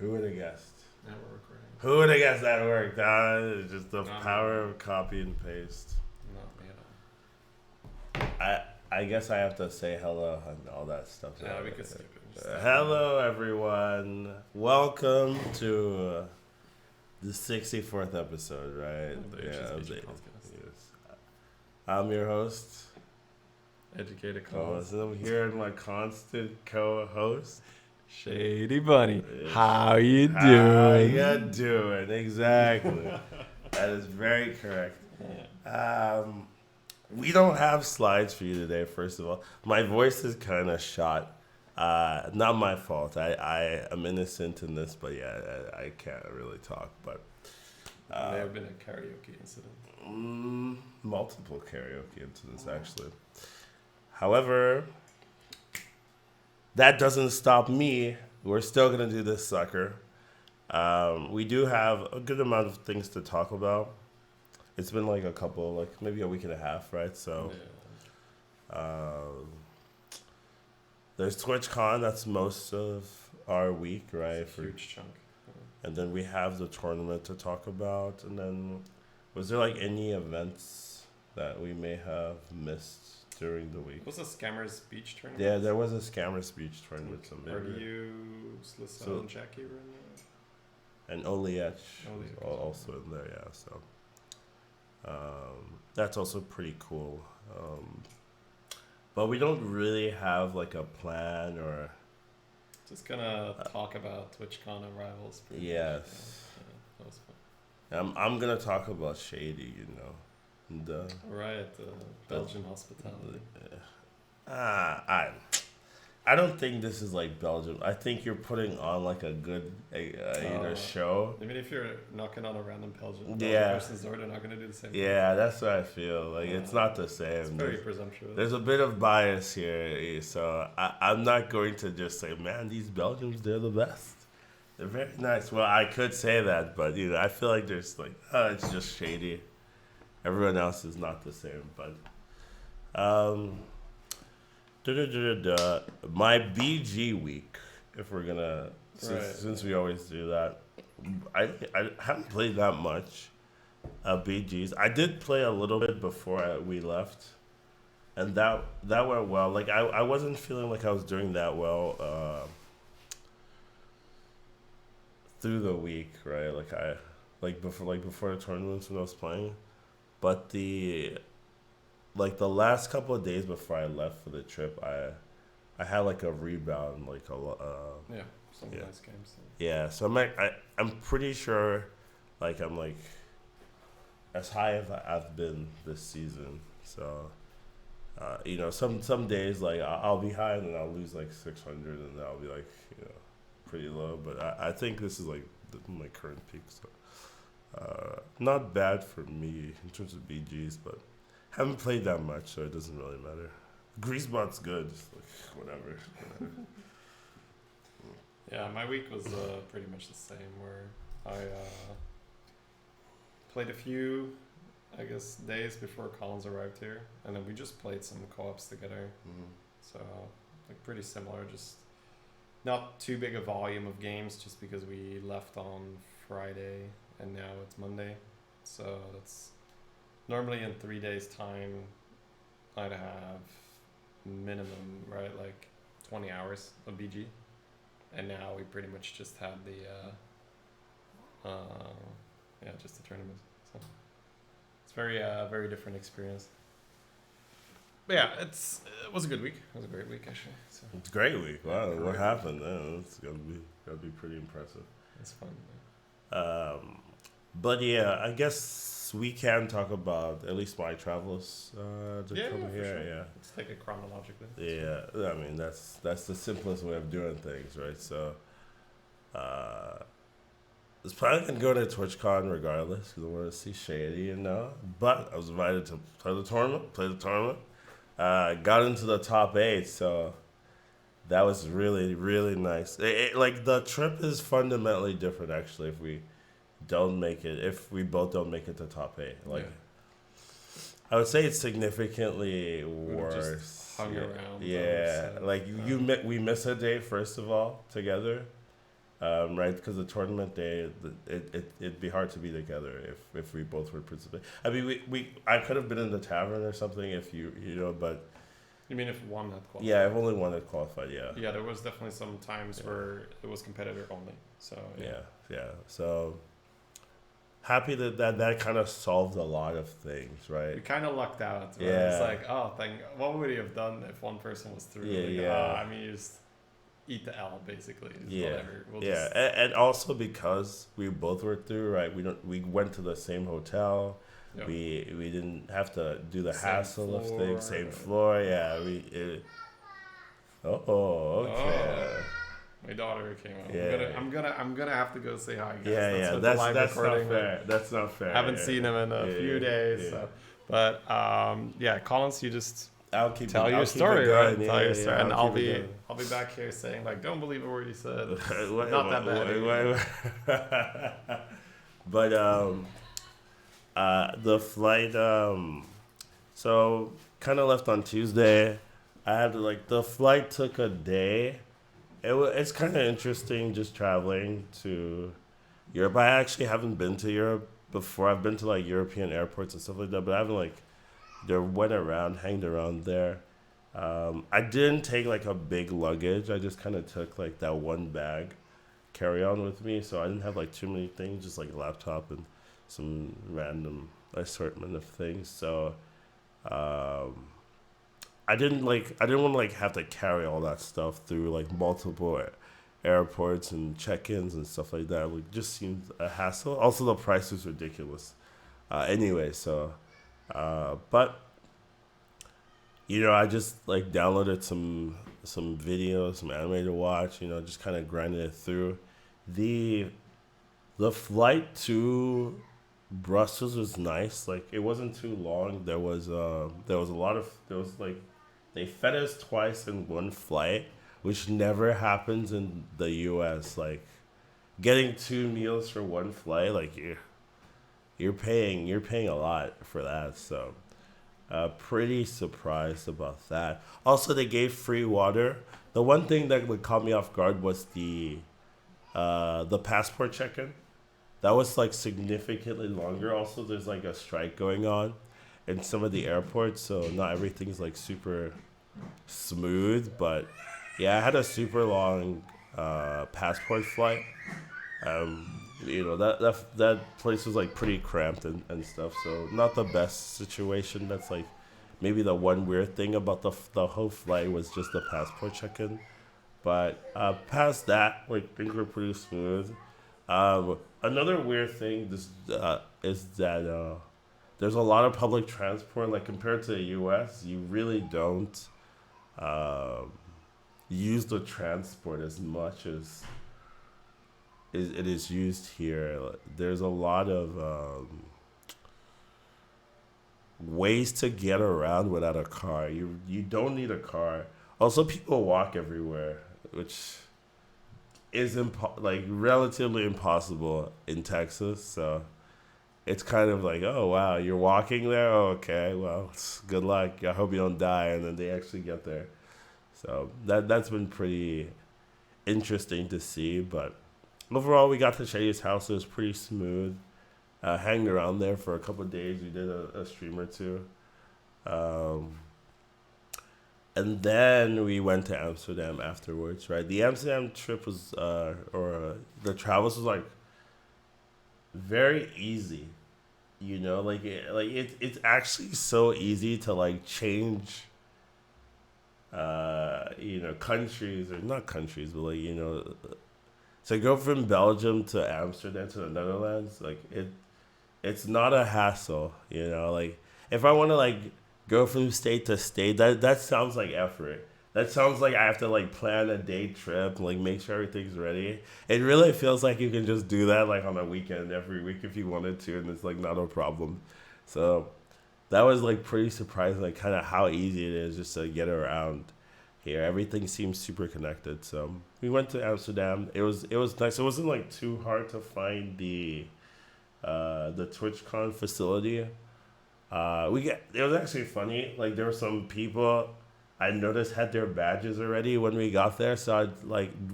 Who would have guessed? Now we're recording. Who would have guessed that worked? Just the Not power me. of copy and paste. Not me at all. I guess I have to say hello and all that stuff. Yeah, we could skip it. Just Hello, everyone. Welcome to the 64th episode, right? Of the HSBG podcast. Yes. I'm your host, Educatedcollins. and I'm here with my constant co-host. Shady Bunny. Yes. How you doing? How you doing? Exactly. That is very correct. We don't have slides for you today, first of all. My voice is kind of shot. Not my fault. I am innocent in this, but yeah, I can't really talk. But May have been a karaoke incident. multiple karaoke incidents, actually. However, that doesn't stop me. We're still going to do this sucker. We do have a good amount of things to talk about. It's been like maybe a week and a half, right? So there's TwitchCon. That's most of our week, right? It's a huge chunk. And then we have the tournament to talk about. And then was there like any events that we may have missed during the week? Was a Scammers Beach tournament? Yeah, there was a Scammer Speech tournament. Are you, Slissa, and Jackie were in there? And Oliech Oliech was as well. also in there, yeah. So that's also pretty cool. But we don't really have like a plan or. Just gonna talk about TwitchCon and rivals. Yes. Yeah, that was fun. I'm gonna talk about Shady, you know. Right, Belgian hospitality. I don't think this is like Belgium. I think you're putting on like a good show. Even if you're knocking on a random Belgian person's door, they're not gonna do the same. Yeah, that's what I feel. Like it's not the same. It's very presumptuous. There's a bit of bias here, so I'm not going to just say, man, these Belgians, they're the best. They're very nice. Well, I could say that, but I feel like there's like, it's just Shady. Everyone else is not the same, but my BG week, if we're gonna, since we always do that, I haven't played that much BGs. I did play a little bit before we left, and that went well. Like I wasn't feeling like I was doing that well through the week, right? Before the tournaments when I was playing. But the last couple of days before I left for the trip, I had like a rebound, like a some nice games. Yeah, so I'm pretty sure, like I'm like as high as I've been this season. So, some days like I'll be high and then I'll lose like 600 and then I'll be like pretty low. But I think this is like my current peak. So. Not bad for me in terms of BGs, but haven't played that much, so it doesn't really matter. Greasebot's good, just like whatever. Yeah, my week was pretty much the same. Where I played a few, I guess, days before Collins arrived here, and then we just played some co-ops together. So like pretty similar, just not too big a volume of games, just because we left on Friday. And now it's Monday, so that's normally in 3 days' time. I'd have minimum, right, like 20 hours of BG, and now we pretty much just had just the tournament. So it's very different experience. But yeah, it was a good week. It was a great week actually. So. It's a great week. Wow, what happened? It's gotta be pretty impressive. It's fun. But yeah, I guess we can talk about at least my travels to come here. Sure. Yeah, let's take it chronologically. Yeah, I mean that's the simplest way of doing things, right? So, it's probably gonna go to TwitchCon regardless because I want to see Shady, But I was invited to play the tournament. Got into the top 8, so that was really, really nice. Like the trip is fundamentally different actually if we both don't make it to top 8. I would say it's significantly worse. Just hung around. Yeah, we miss a day first of all together, right? Because the tournament day, it'd be hard to be together if we both were participating. I mean, I could have been in the tavern or something if you know, but You mean if one had qualified? yeah, I've only one that qualified. Yeah. Yeah, there was definitely some times where it was competitor only. So Yeah. So happy that kind of solved a lot of things, right? we kind of lucked out. Right? Yeah. It's like, oh, what would you have done if one person was through? Yeah, Like, yeah. I mean, you just eat the L basically. It's Yeah, whatever. We'll yeah, just, and also because we both were through, right? We went to the same hotel. yeah. We didn't have to do the Same hassle of things. floor. Same floor. Yeah. Okay. My daughter came out. Yeah. I'm gonna have to go say hi, guys. Yeah. what That's the live not recording. fair. That's not fair. Haven't Yeah, seen him in a yeah, few days. yeah. So. But yeah, Collins, you just I'll keep tell it, your I'll keep story, it going. right? Tell your story, and I'll keep it be going. back here saying like, don't believe a word he said. Wait, Not that bad. But the flight so kind of left on Tuesday. I had to the flight took a day. It's kind of interesting just traveling to Europe. I actually haven't been to Europe before. I've been to European airports and stuff like that, but I haven't hanged around there. I didn't take a big luggage. I just kind of took that one bag carry on with me, so I didn't have too many things, just a laptop and some random assortment of things. So I didn't want to have to carry all that stuff through multiple airports and check-ins and stuff like that. It just seemed a hassle. Also, the price was ridiculous. Anyway, so but I just downloaded some videos, some anime to watch. Just kind of grinded it through. The flight to Brussels was nice. It wasn't too long. There was a lot of they fed us twice in one flight, which never happens in the U.S. Getting 2 meals for one flight, you're paying a lot for that. So pretty surprised about that. Also, they gave free water. The one thing that caught me off guard was the passport check-in. That was significantly longer. Also, there's a strike going on in some of the airports, so not everything's super smooth. But yeah, I had a super long passport flight. That place was pretty cramped and stuff, so not the best situation. That's maybe the one weird thing about the whole flight was just the passport check-in. But past that, things were pretty smooth. Another weird thing is that there's a lot of public transport. Compared to the U.S., you really don't use the transport as much as it is used here. There's a lot of ways to get around without a car. You don't need a car. Also, people walk everywhere, which is relatively impossible in Texas. So it's kind of oh wow, you're walking there. Oh, okay, well, good luck. I hope you don't die. And then they actually get there. So that's been pretty interesting to see. But overall, we got to Shay's house. It was pretty smooth. Hanging around there for a couple of days. We did a stream or two. And then we went to Amsterdam afterwards, right? The Amsterdam trip was, the travels was very easy, it's actually so easy to change, countries, or not countries, but to go from Belgium to Amsterdam to the Netherlands, it's not a hassle, if I want to go from state to state, that sounds like effort. That sounds like I have to plan a day trip, make sure everything's ready. It really feels like you can just do that on a weekend every week if you wanted to, and it's not a problem. So that was pretty surprising, kind of how easy it is just to get around here. Everything seems super connected. So we went to Amsterdam. It was nice. It wasn't too hard to find the TwitchCon facility. It was actually funny. There were some people I noticed had their badges already when we got there. So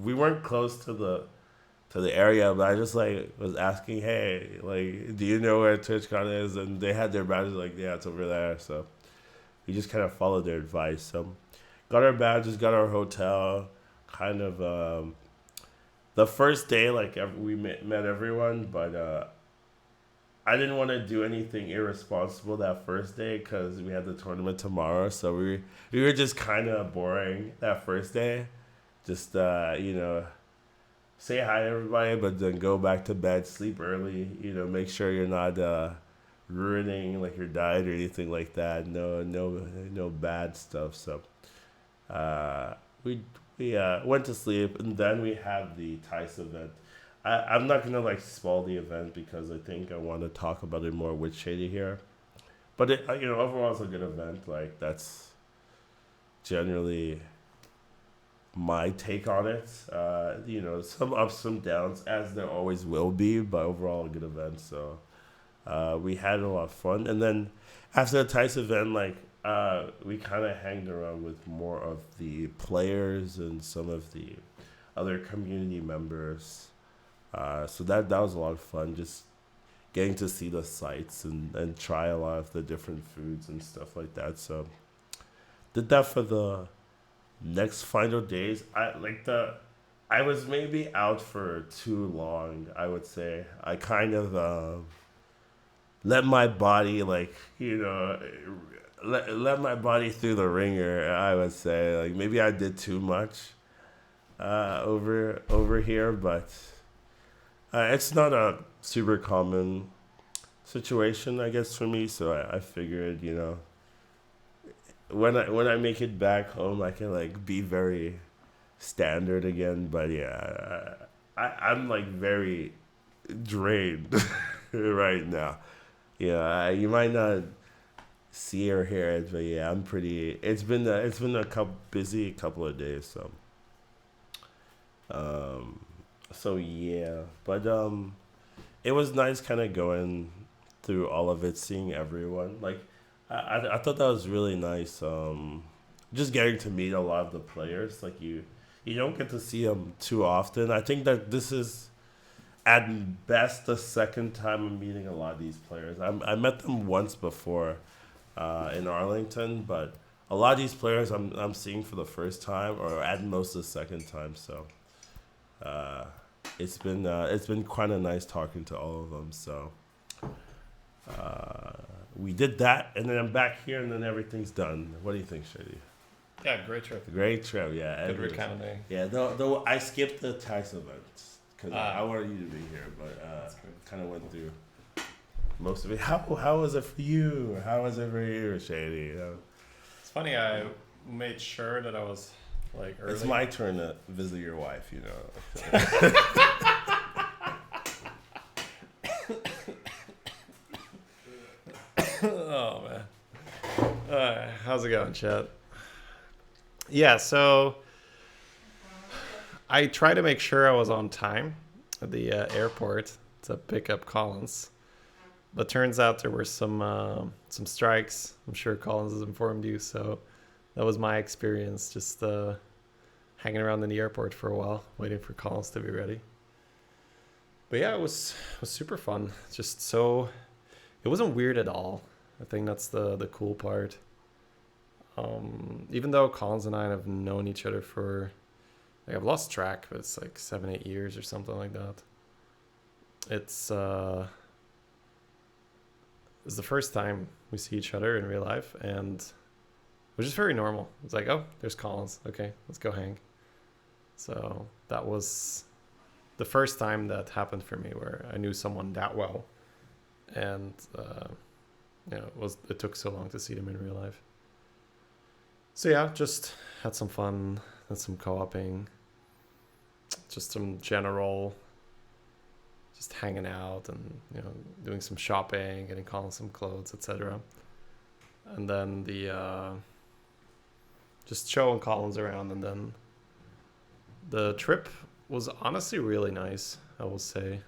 we weren't close to to the area, but I just like was asking, hey, like, do you know where TwitchCon is? And they had their badges like, yeah, it's over there. So we just kind of followed their advice. So got our badges, got our hotel, kind of. The first day, like we met everyone, but I didn't want to do anything irresponsible that first day because we had the tournament tomorrow. So we were just kind of boring that first day. Just say hi to everybody, but then go back to bed, sleep early. Make sure you're not ruining like your diet or anything like that. No bad stuff. So we went to sleep, and then we had the TICE event. I'm not gonna like spoil the event because I think I want to talk about it more with Shady here. But overall it's a good event. Like that's generally my take on it. Some ups, some downs, as there always will be, but overall a good event. So we had a lot of fun, and then after the TICE event, like we kind of hanged around with more of the players and some of the other community members. So that was a lot of fun, just getting to see the sites and try a lot of the different foods and stuff like that. So did that for the next final days. I was maybe out for too long, I would say. I kind of let my body let my body through the ringer, I would say. Like maybe I did too much over here, but it's not a super common situation, I guess, for me. So I figured, when I make it back home, I can like be very standard again. But yeah, I'm like very drained right now. Yeah, you might not see or hear it, but yeah, I'm pretty. It's been a busy couple of days. So yeah, but it was nice kind of going through all of it, seeing everyone. Like I thought that was really nice. Just getting to meet a lot of the players. Like you don't get to see them too often. I think that this is at best the second time I'm meeting a lot of these players. I met them once before in Arlington, but a lot of these players I'm seeing for the first time, or at most the second time. So it's been quite a nice talking to all of them. So we did that, and then I'm back here, and then everything's done. What do you think, Shady? Yeah, great trip. Great trip, yeah. Good recounting. Yeah, though I skipped the TICE events because I wanted you to be here, but kind of went through most of it. How was it for you? How was it for you, Shady? It's funny. I made sure that I was like early. It's my turn to visit your wife, Oh man. How's it going, chat? Yeah, so I tried to make sure I was on time at the airport to pick up Collins, but turns out there were some strikes. I'm sure Collins has informed you, so that was my experience, just hanging around in the airport for a while, waiting for Collins to be ready. But yeah, it was super fun. It wasn't weird at all. I think that's the cool part. Even though Collins and I have known each other for, like, I've lost track, but it's like 7-8 years or something like that. It's the first time we see each other in real life, and it was just very normal. It's like, oh, there's Collins. Okay, let's go hang. So that was the first time that happened for me where I knew someone that well, and it took so long to see them in real life. So yeah, just had some fun, had some co-oping, just some general, just hanging out and doing some shopping, getting Colin some clothes, etc. And then just showing Collins around, and then the trip was honestly really nice, I will say.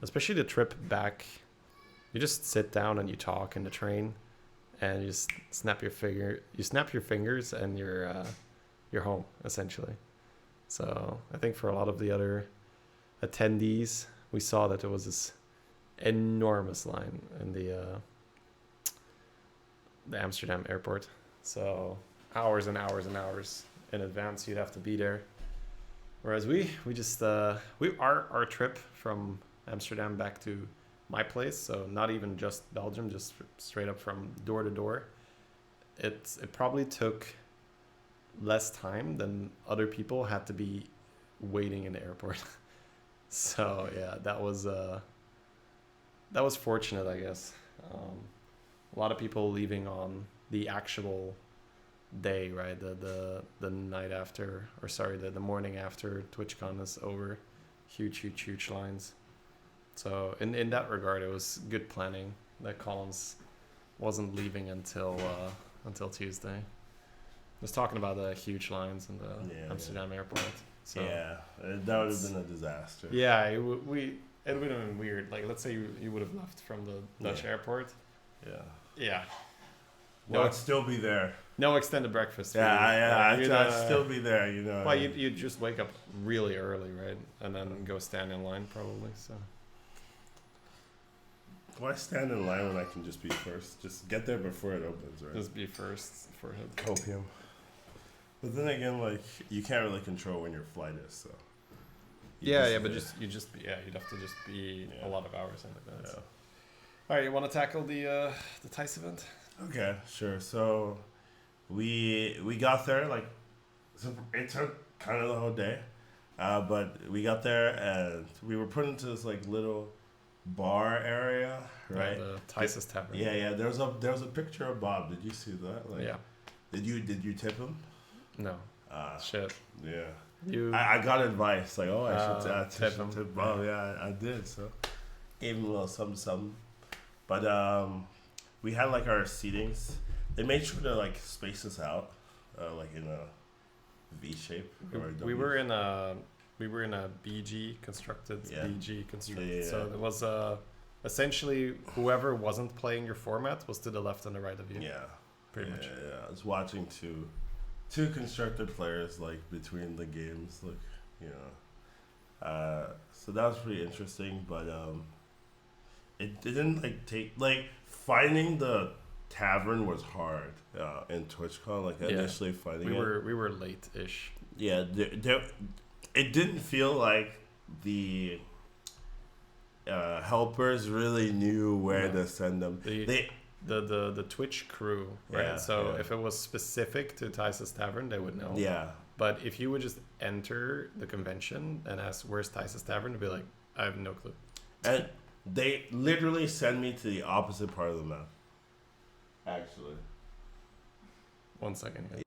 Especially the trip back. You just sit down and you talk in the train, and you just snap your fingers, and you're home essentially. So I think for a lot of the other attendees, we saw that there was this enormous line in the Amsterdam airport. So hours and hours and hours in advance you'd have to be there. Whereas we just our trip from Amsterdam back to my place, so not even just Belgium, just straight up from door to door, it probably took less time than other people had to be waiting in the airport. So yeah, that was fortunate, I guess. A lot of people leaving on the actual day, right? The night after, or sorry, the morning after TwitchCon is over. Huge lines. So in that regard, it was good planning that Collins wasn't leaving until Tuesday. Was talking about the huge lines in the Amsterdam airport. So yeah, that would have been a disaster. Yeah, it would have been weird. Like, let's say you would have left from the Dutch airport. Yeah. Well, I'd still be there. No extended breakfast. I'd still be there. You know. Well, you'd just wake up really early, right, and then go stand in line probably. So. Why stand in line when I can just be first? Just get there before it opens, right? Just be first for him. Copium. But then again, like, you can't really control when your flight is, so. But you'd have to just be a lot of hours in advance. Yeah. All right, you want to tackle the TICE event? Okay, sure. So we got there, like, so it took kind of the whole day, but we got there and we were put into this like little bar area, right? The TICE's Tavern. Yeah. There was a picture of Bob. Did you see that? Like, yeah. Did you tip him? No. Shit. Yeah. I got advice like, I should tip Bob. Yeah, I did. So gave him a little something. But we had like our seatings. They made sure to like space us out, like in a V shape. We were in a BG constructed. Yeah. So it was essentially whoever wasn't playing your format was to the left and the right of you. Yeah. Pretty much. Yeah. I was watching two constructed players like between the games, like, you know. So that was pretty interesting, but it didn't like take like finding the tavern was hard in TwitchCon. Like initially finding we were late-ish. Yeah, it didn't feel like the helpers really knew where to send them. The Twitch crew, right? If it was specific to TICE's Tavern, they would know. Yeah. But if you would just enter the convention and ask where's TICE's Tavern, they'd be like, I have no clue. And they literally send me to the opposite part of the map. Actually. 1 second. Guys.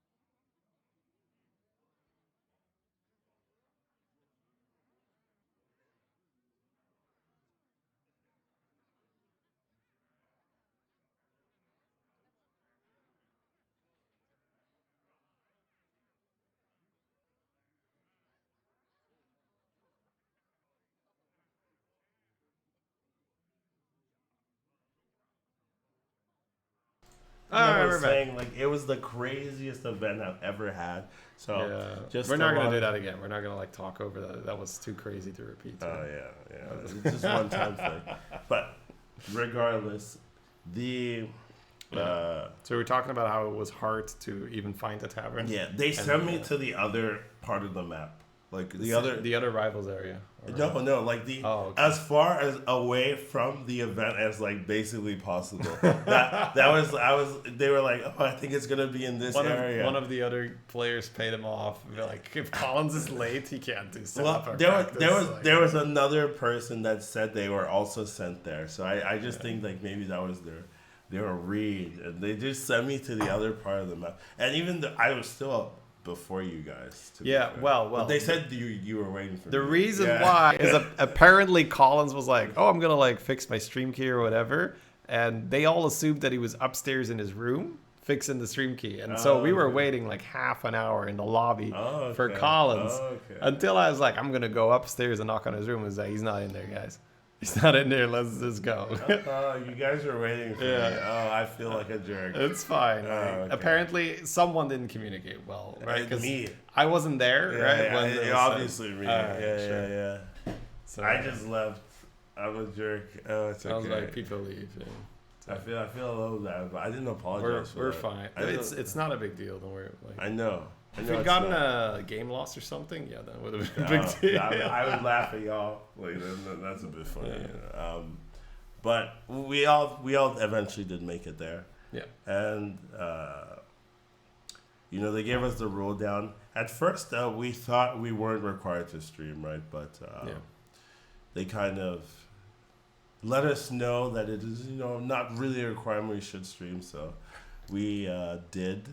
I was saying, like, it was the craziest event I've ever had. So we're not gonna do that again. We're not gonna like talk over that. That was too crazy to repeat. Oh yeah. It's just one time thing. But regardless, so we're talking about how it was hard to even find a tavern. Yeah, they sent me to the other part of the map. Like the other rivals area. No, like as far as away from the event as like basically possible. They were like, I think it's gonna be in this area. One of the other players paid him off. Like, if Collins is late, he can't do stuff. Well, there was another person that said they were also sent there. So I just think like maybe that was their read, and they just sent me to the other part of the map. And even I was still up before you guys. Well. But they said you were waiting for the me. reason why is apparently Collins was like, I'm gonna like fix my stream key or whatever, and they all assumed that he was upstairs in his room fixing the stream key, and so we were waiting like half an hour in the lobby for Collins until I was like, I'm gonna go upstairs and knock on his room and say, he's not in there, guys. He's not in there. Let's just go. You guys were waiting for me. Oh, I feel like a jerk. It's fine. Apparently, someone didn't communicate well, right? Me. I wasn't there, right? Obviously me. Yeah. So I just left. I'm a jerk. Oh, it's okay. I was like, people leave. Yeah. So I feel a little bad, but I didn't apologize. we're fine. It's not a big deal. Don't worry. Like, I know. if we'd gotten a game loss or something, yeah, that would have been a big deal. I would laugh at y'all. Like that's a bit funny. Yeah. But we all eventually did make it there. Yeah. And they gave us the rule down. At first, we thought we weren't required to stream, right? But they kind of let us know that it is, not really a requirement we should stream. So we did.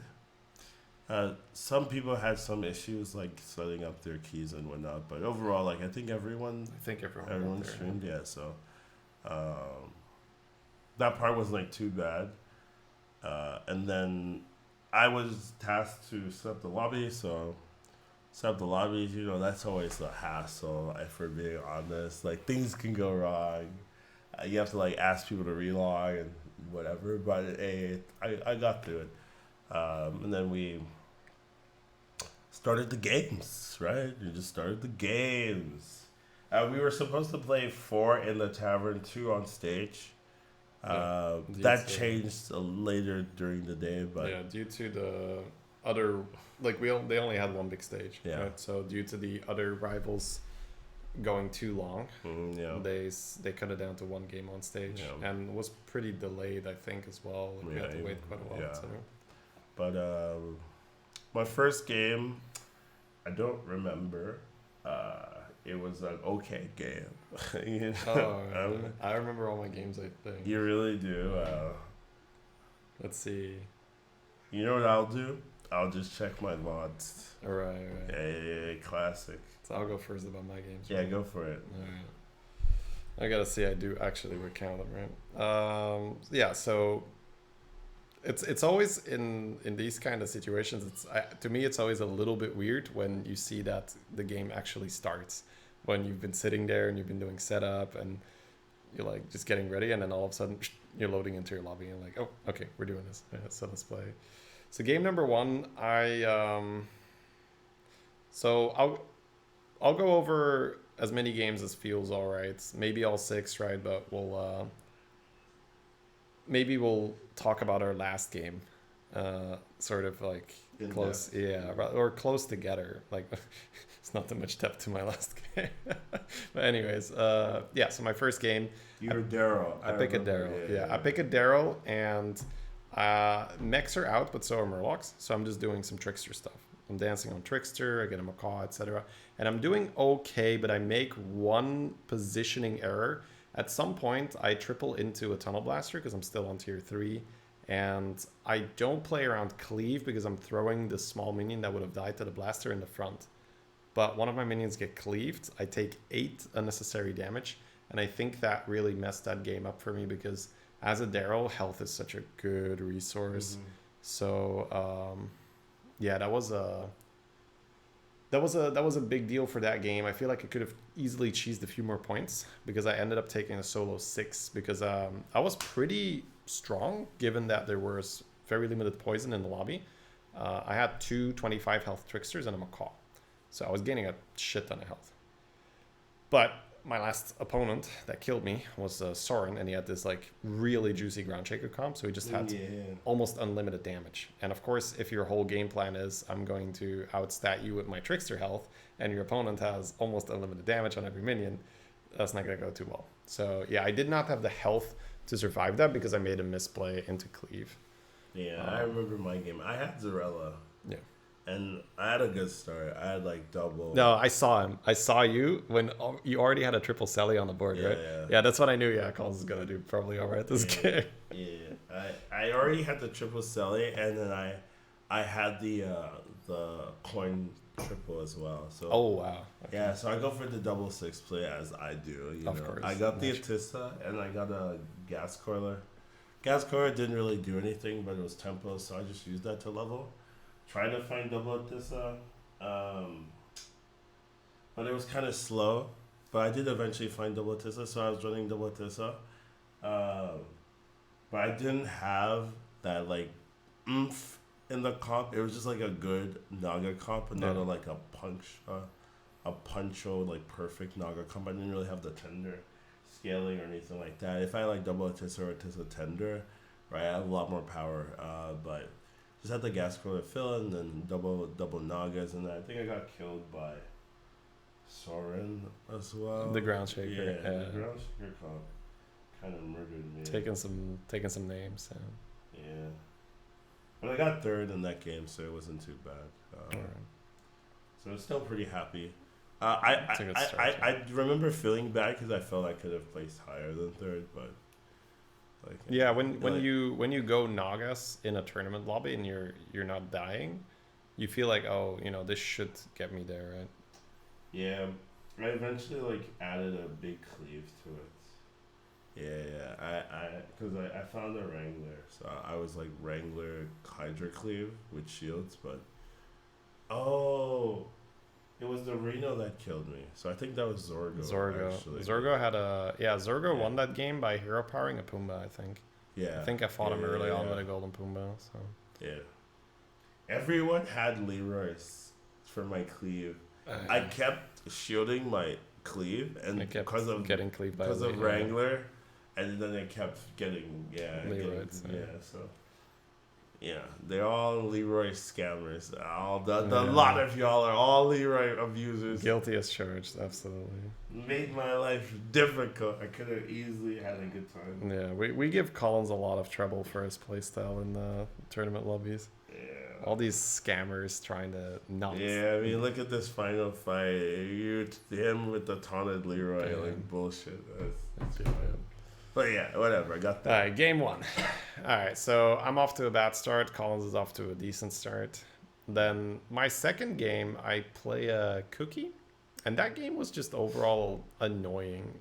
Some people had some issues like setting up their keys and whatnot, but overall, like I think everyone streamed. Yeah, so that part wasn't like too bad. And then I was tasked to set up the lobby, so set up the lobby. That's always a hassle. If we're being honest, like things can go wrong. You have to like ask people to relog and whatever. But I got through it. And then we started the games, right? We just started the games. We were supposed to play 4 in the tavern, 2 on stage. That changed later during the day, but due to the other, like they only had one big stage, right? So due to the other rivals going too long, they cut it down to 1 game on stage, and it was pretty delayed, I think, as well. Like, we had to wait quite a while. So. But my first game, I don't remember. It was an okay game. I remember all my games, I think. You really do? Let's see. You know what I'll do? I'll just check my VODs. All right. Yeah, classic. So I'll go first about my games. Yeah, go for it. All right. I gotta see. I do actually recount them, right? So it's always in these kind of situations. To me, it's always a little bit weird when you see that the game actually starts. When you've been sitting there and you've been doing setup and you're like just getting ready, and then all of a sudden you're loading into your lobby and like, oh, okay, we're doing this. Yeah, so let's play. So game number 1, I'll go over as many games as feels all right. Maybe all 6, right? But we'll talk about our last game, sort of like in close, depth. or close together. Like it's not that much depth to my last game. But anyways, so my first game. You're Daryl. I pick a Daryl. I pick a Daryl, and mechs are out, but so are Murlocs. So I'm just doing some Trickster stuff. I'm dancing on Trickster, I get a Macaw, etc. And I'm doing okay, but I make one positioning error. At some point, I triple into a Tunnel Blaster because I'm still on tier 3. And I don't play around Cleave because I'm throwing the small minion that would have died to the Blaster in the front. But one of my minions get cleaved. I take 8 unnecessary damage. And I think that really messed that game up for me because as a Daryl, health is such a good resource. Mm-hmm. So, that was a big deal for that game. I feel like I could have easily cheesed a few more points because I ended up taking a solo 6 because I was pretty strong given that there was very limited poison in the lobby. I had 2 25 health Tricksters and a Macaw. So I was gaining a shit ton of health. But my last opponent that killed me was Soren, and he had this like really juicy Ground Shaker comp, so he just had almost unlimited damage. And of course, if your whole game plan is I'm going to outstat you with my Trickster health, and your opponent has almost unlimited damage on every minion, that's not going to go too well. So I did not have the health to survive that because I made a misplay into Cleave. Yeah, I remember my game. I had Zarella. Yeah. And I had a good start. I had like double. No, I saw him. I saw you when you already had a triple Selly on the board, right? Yeah, that's what I knew. Yeah, Collins is going to do probably all right this game. Yeah, I already had the triple Selly, and then I had the coin triple as well. So oh, wow. Okay. Yeah, so I go for the double 6 play as I do. Of course. I got the Atissa, and I got a Gas Coiler. Gas Coiler didn't really do anything, but it was tempo, so I just used that to level. Tried to find double Atissa, but it was kind of slow. But I did eventually find double Atissa, so I was running double Atissa. But I didn't have that like oomph in the comp. It was just like a good Naga comp, and not like a punch a Puncho like perfect Naga combo. I didn't really have the tender scaling or anything like that. If I like double Atissa or Atissa tender, right, I have a lot more power. But just had the gas cooler fill and then double Nagas, and I think I got killed by Soren as well. The ground shaker. Yeah, the ground shaker kind of murdered me. Taking some names. Yeah. But I got third in that game, so it wasn't too bad. All right. So I'm still pretty happy. I remember feeling bad because I felt I could have placed higher than third, but like yeah, when you go Nagas in a tournament lobby and you're not dying, you feel like, oh, you know, this should get me there, right? Yeah, I eventually like added a big cleave to it. Yeah. Because I found a Wrangler, so I was like Wrangler Hydra Cleave with shields, but it was the Reno that killed me. So I think that was Zorgo. Actually. Zorgo had Zorgo won that game by hero powering a Pumbaa, I think. Yeah. I think I fought him early on with a golden Pumbaa. So. Yeah. Everyone had Leroy's for my cleave. I kept shielding my cleave, and because of getting cleaved by Wrangler, and then I kept getting Leroy's. So. Yeah, they're all Leroy scammers. The lot of y'all are all Leroy abusers. Guilty as charged, absolutely. Made my life difficult. I could have easily had a good time. Yeah, we give Collins a lot of trouble for his playstyle in the tournament lobbies. Yeah. All these scammers trying to not. Yeah, I mean, look at this final fight. Him with the taunted Leroy, like bullshit. That's But yeah, whatever. I got that. All right, game one. All right, so I'm off to a bad start. Collins is off to a decent start. Then my second game, I play a Cookie, and that game was just overall annoying.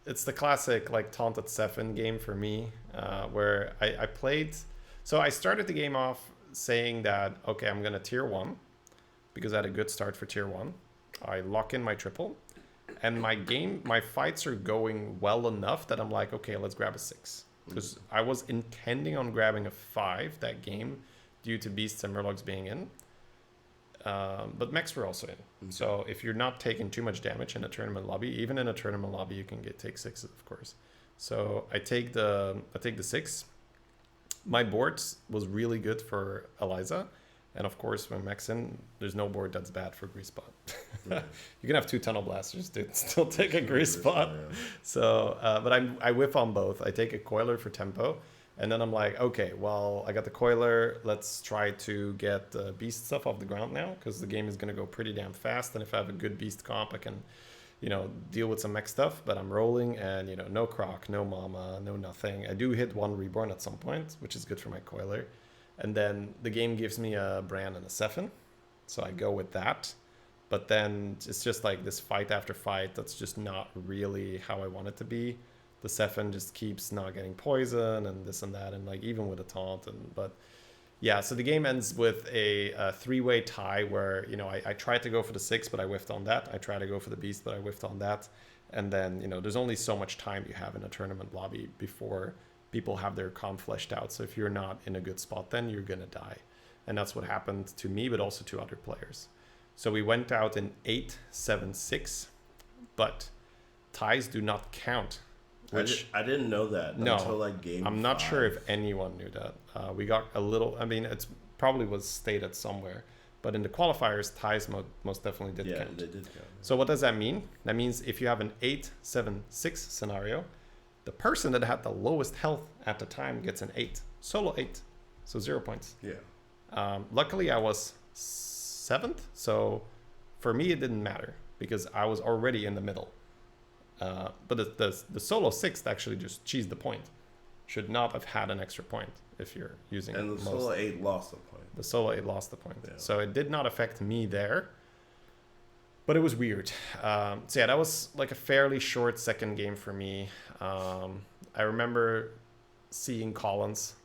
It's the classic like taunted Sephin game for me, where I played. So I started the game off saying that, okay, I'm gonna tier 1 because I had a good start for tier 1. I lock in my triple. And my fights are going well enough that I'm like, okay, let's grab a 6. Because I was intending on grabbing a 5 that game due to Beasts and Murlocs being in. But mechs were also in. Mm-hmm. So if you're not taking too much damage in a tournament lobby, even in a tournament lobby, you can take 6s, of course. So I take the 6. My board was really good for Eliza. And of course, when mech's in, there's no board that's bad for Grease Spot. Yeah. You can have 2 Tunnel Blasters to still take a Grease Spot. Yeah. So, but I whiff on both. I take a Coiler for tempo. And then I'm like, okay, well, I got the Coiler. Let's try to get the Beast stuff off the ground now, because the game is going to go pretty damn fast. And if I have a good Beast comp, I can, deal with some mech stuff. But I'm rolling and, no Croc, no Mama, no nothing. I do hit 1 Reborn at some point, which is good for my Coiler. And then the game gives me a Bran and a Sephin. So I go with that. But then it's just like this fight after fight that's just not really how I want it to be. The Sephin just keeps not getting poison and this and that, and like even with a taunt. But yeah, so the game ends with a 3-way tie where, I tried to go for the 6, but I whiffed on that. I tried to go for the Beast, but I whiffed on that. And then, there's only so much time you have in a tournament lobby before people have their comp fleshed out. So if you're not in a good spot, then you're going to die. And that's what happened to me, but also to other players. So we went out in 8-7-6, but ties do not count. Which I didn't know that until like game I'm not sure if anyone knew that. We got a little, it's probably was stated somewhere, but in the qualifiers, ties most definitely did count. Yeah, they did count. So what does that mean? That means if you have an 8-7-6 scenario, the person that had the lowest health at the time gets an 8. Solo 8. So 0 points. Yeah. Luckily, I was 7th. So for me, it didn't matter because I was already in the middle. But the solo 6th actually just cheesed the point. Should not have had an extra point if you're using it. And the solo 8 lost the point. The solo 8 lost the point. Yeah. So it did not affect me there. But it was weird. So yeah, that was like a fairly short second game for me. I remember seeing Collins.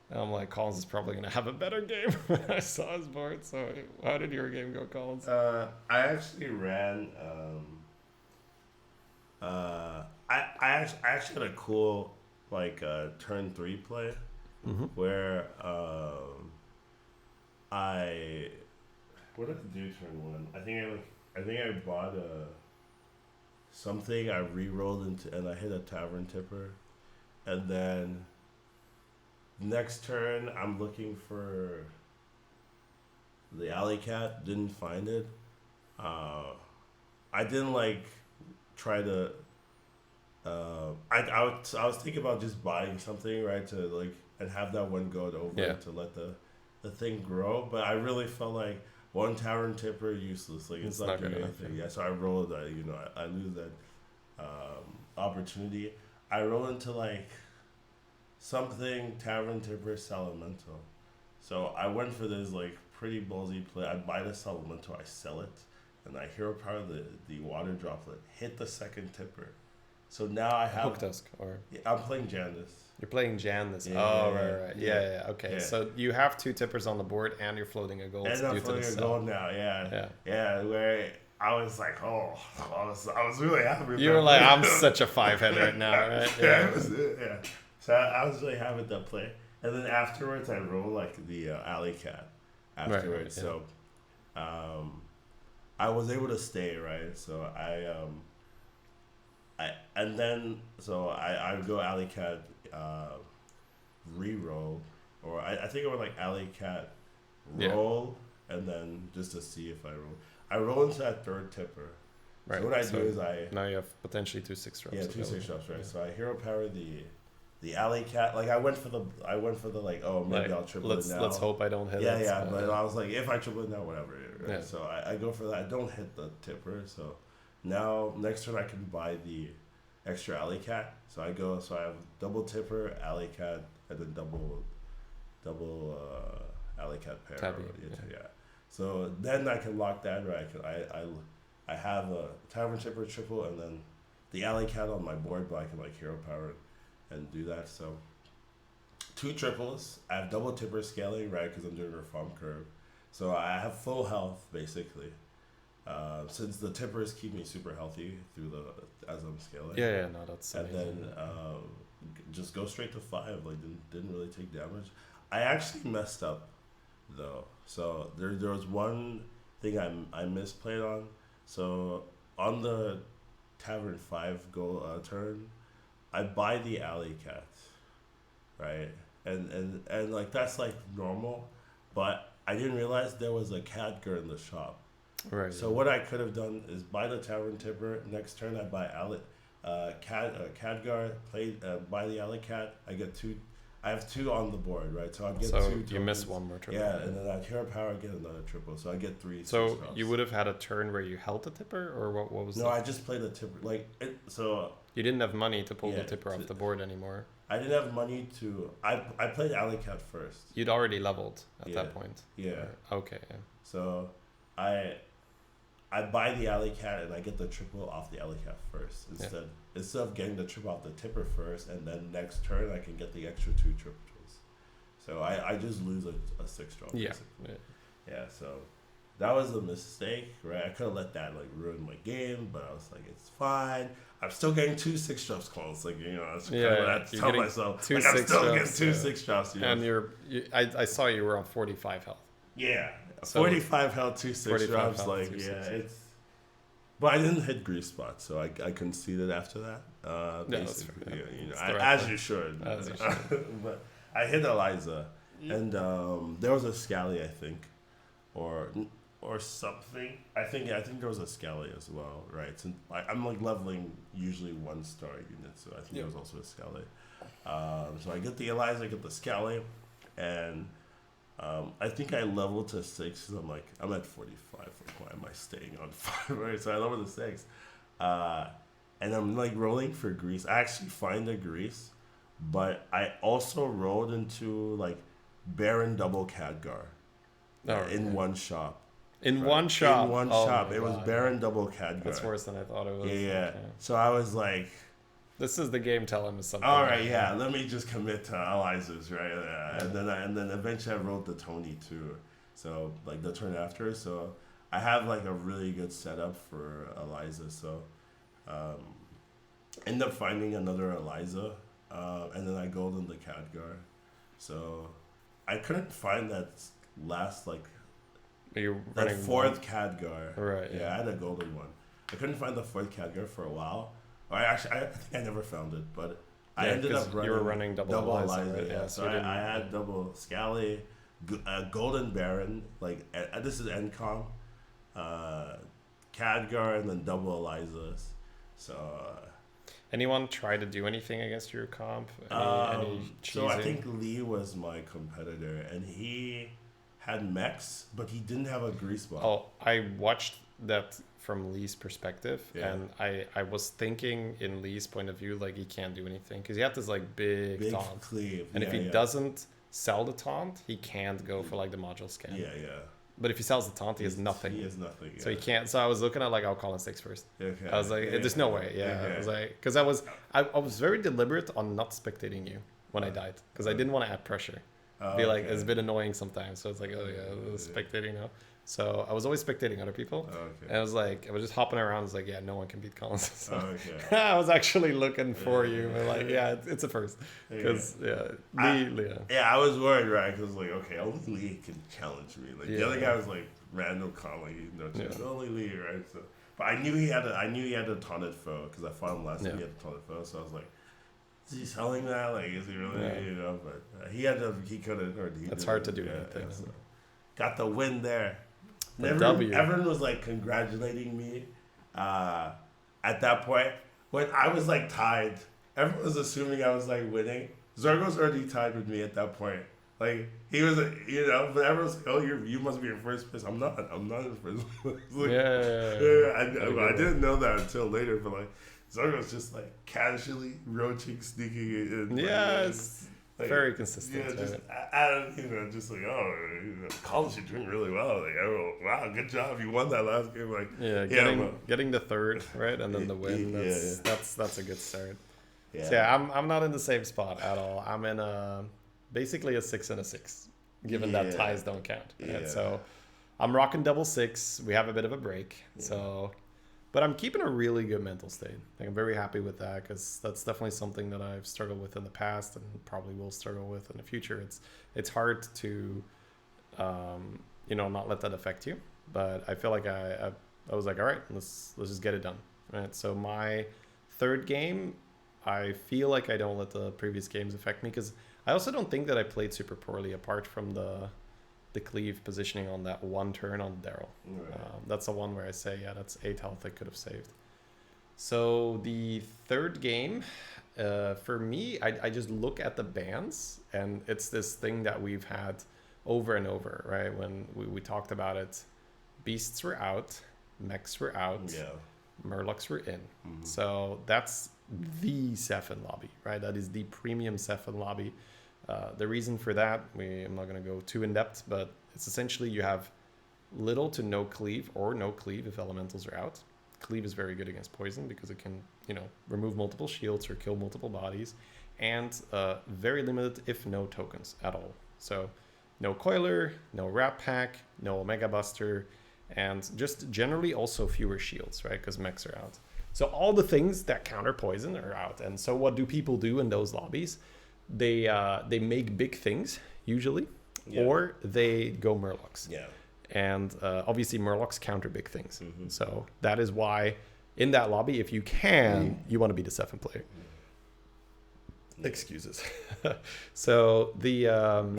And I'm like, Collins is probably going to have a better game when I saw his board. So how did your game go, Collins? I actually ran... I actually had a cool turn 3 play what did I do turn one? I think I bought something I re-rolled into, and I hit a tavern tipper, and then next turn I'm looking for the alley cat. Didn't find it. I didn't like try to. I was thinking about just buying something, right, to like and have that one go over to let the thing grow, but I really felt like one tavern tipper useless. Like it's not doing anything. Yeah, so I rolled. I lose that opportunity. I roll into like something tavern tipper Salamento. So I went for this like pretty ballsy play. I buy the Salamento, I sell it, and I hero power the water droplet, hit the second tipper. So now I have Hooktusk, or I'm playing Jandis. you're playing Jan Yeah, right. Yeah. Okay, so you have 2 tippers on the board, and you're floating a gold. And I'm floating a gold now. Yeah. Where I was like, I was really happy. With you were like, I'm such a 5-head right now, right? Yeah. So I was really happy with that play, and then afterwards I rolled like the alley cat. Afterwards, so I was able to stay, right. So I go alley cat re-roll, or I think it was like alley cat roll, and then just to see if I roll into that third tipper. Right. So what I do is now you have potentially 2 6-drops. Yeah, 2 6-drops, right? Yeah. So I hero power the alley cat. Like I went for the like, oh, maybe like, I'll triple it now. Let's hope I don't hit it. Yeah, but I was like, if I triple it now, whatever. Right? Yeah. So I go for that. I don't hit the tipper. So now next turn I can buy the extra alley cat. So I have double tipper, alley cat, and then double alley cat pair. Tabby, yeah. So then I can lock that, right? I have a tavern tipper triple, and then the alley cat on my board, but I can like hero power and do that. So 2 triples. I have double tipper scaling, right? Because I'm doing a reform curve. So I have full health basically. Since the tippers keep me super healthy as I'm scaling. Yeah, no, that's amazing. And then just go straight to 5. Like didn't really take damage. I actually messed up though. So there was one thing I misplayed on. So on the tavern 5 goal turn, I buy the alley cat, right? And like that's like normal, but I didn't realize there was a Khadgar in the shop. Right. So what I could have done is buy the tavern tipper. Next turn I buy Khadgar. Buy the alley cat. I get 2. I have 2 on the board, right? So I get 2. So tokens. You miss one more triple. Yeah, and then I hero power, get another triple. So I get 3. So you would have had a turn where you held the tipper, or what was? No, I just played the tipper. So you didn't have money to pull the tipper off the board anymore. I didn't have money to. I played alley cat first. You'd already leveled at that point. Yeah. Okay. Yeah. So I buy the alley cat and I get the triple off the alley cat first instead of getting the triple off the tipper first, and then next turn I can get the extra 2 triples. So I just lose a 6-drop. Yeah. Yeah. So that was a mistake, right? I could have let that like ruin my game, but I was like, it's fine. I'm still getting 2 6-drops calls. Like, that's kind of what I tell myself. Like, I'm still getting 2 6-drops. And I saw you were on 45 health. Yeah. 45 health, 2 6-drops. Like, it's. But I didn't hit grease spots, so I conceded after that. Basically, as you should. But I hit Eliza, and there was a Scally, I think, or something. I think there was a Scally as well, right? Since I'm like leveling usually 1-star units, so I think there was also a Scally. So I get the Eliza, I get the Scally, and I think I leveled to 6. And I'm at 45. Like, why am I staying on 5? Right? So I leveled to 6, and I'm like rolling for grease. I actually find a grease, but I also rolled into like Baron double Khadgar in one shop. In one shop. In one shop. It was Baron double Khadgar. That's worse than I thought it was. Yeah. Okay. So I was like, this is the game telling me something. All right, yeah. Let me just commit to Eliza's, right? And then eventually I rolled the Tony too. So like the turn after. So I have like a really good setup for Eliza. So end up finding another Eliza, and then I golden the Khadgar. So I couldn't find that last like Are you That running fourth Khadgar. Right. Yeah, I had a golden one. I couldn't find the fourth Khadgar for a while. Or I think I never found it, but I ended up running. You were running double Eliza, right? Yeah, so you I had double Scally, Golden Baron, like this is NCOM, Khadgar, and then double Elizas. So. Anyone try to do anything against your comp? Any so I think Lee was my competitor, and he had mechs, but he didn't have a grease ball. Oh, I watched that from Lee's perspective, and I was thinking in Lee's point of view, like he can't do anything because he had this like big taunt, cleave, and if he doesn't sell the taunt, he can't go for like the module scan. Yeah. But if he sells the taunt, he has nothing. He has nothing. Yeah. So he can't. So I was looking at like, I'll Collins takes first. Okay. I was like, there's no way. Yeah. I was like, because I was very deliberate on not spectating you when I died because I didn't want to add pressure. Be like, it's a bit annoying sometimes. So it's like, oh yeah, spectating now. So I was always spectating other people. And I was like, I was just hopping around. I was like, yeah, no one can beat Collins. So I was actually looking for you. And like, yeah, it's a first. Because, Lee. I was worried, right? Because, like, okay, only Lee can challenge me. Like, the other guy was like, random con, like, no chance. Only Lee, right? So, but I knew he had a taunted foe because I fought him last time. He had a taunted foe. So I was like, is he selling that? Like, is he really? You know, but he could have. It's hard to do anything. So. Got the win there. Everyone was like congratulating me at that point when I was like tied. Everyone was assuming I was like winning. Zergo's already tied with me at that point. Like he was, but everyone's like, "Oh, you must be in first place." I'm not in first place. Like, I didn't know that until later, but like Zergo's just like casually roaching, sneaking it in. Yes. Like, very consistent. Yeah, just like, Collins, you're doing really well. Like, wow, good job. You won that last game. Like, getting the third, right, and then the win. That's a good start. Yeah. So I'm not in the same spot at all. I'm in basically a 6 and a 6, given that ties don't count. Right? So I'm rocking double 6. We have a bit of a break. Yeah. So. But I'm keeping a really good mental state. Like, I'm very happy with that because that's definitely something that I've struggled with in the past and probably will struggle with in the future. It's hard to, not let that affect you. But I feel like I was like, all right, let's just get it done. Right. So my third game, I feel like I don't let the previous games affect me because I also don't think that I played super poorly apart from the cleave positioning on that one turn on Daryl. Right. That's the one where I say, that's 8 health I could have saved. So the third game, for me, I just look at the bans, and it's this thing that we've had over and over, right? When we talked about it, beasts were out, mechs were out, murlocs were in. Mm-hmm. So that's the Sephin lobby, right? That is the premium Sephin lobby. The reason for that, I'm not going to go too in depth, but it's essentially you have little to no cleave or no cleave if elementals are out. Cleave is very good against poison because it can, remove multiple shields or kill multiple bodies, and very limited if no tokens at all. So no coiler, no wrap pack, no omega buster, and just generally also fewer shields, right? Because mechs are out. So all the things that counter poison are out. And so what do people do in those lobbies? They make big things usually, or they go murlocs. Yeah. And obviously murlocs counter big things. Mm-hmm. So that is why in that lobby, if you can, you want to be the Sephin player. Mm-hmm. Excuses. So the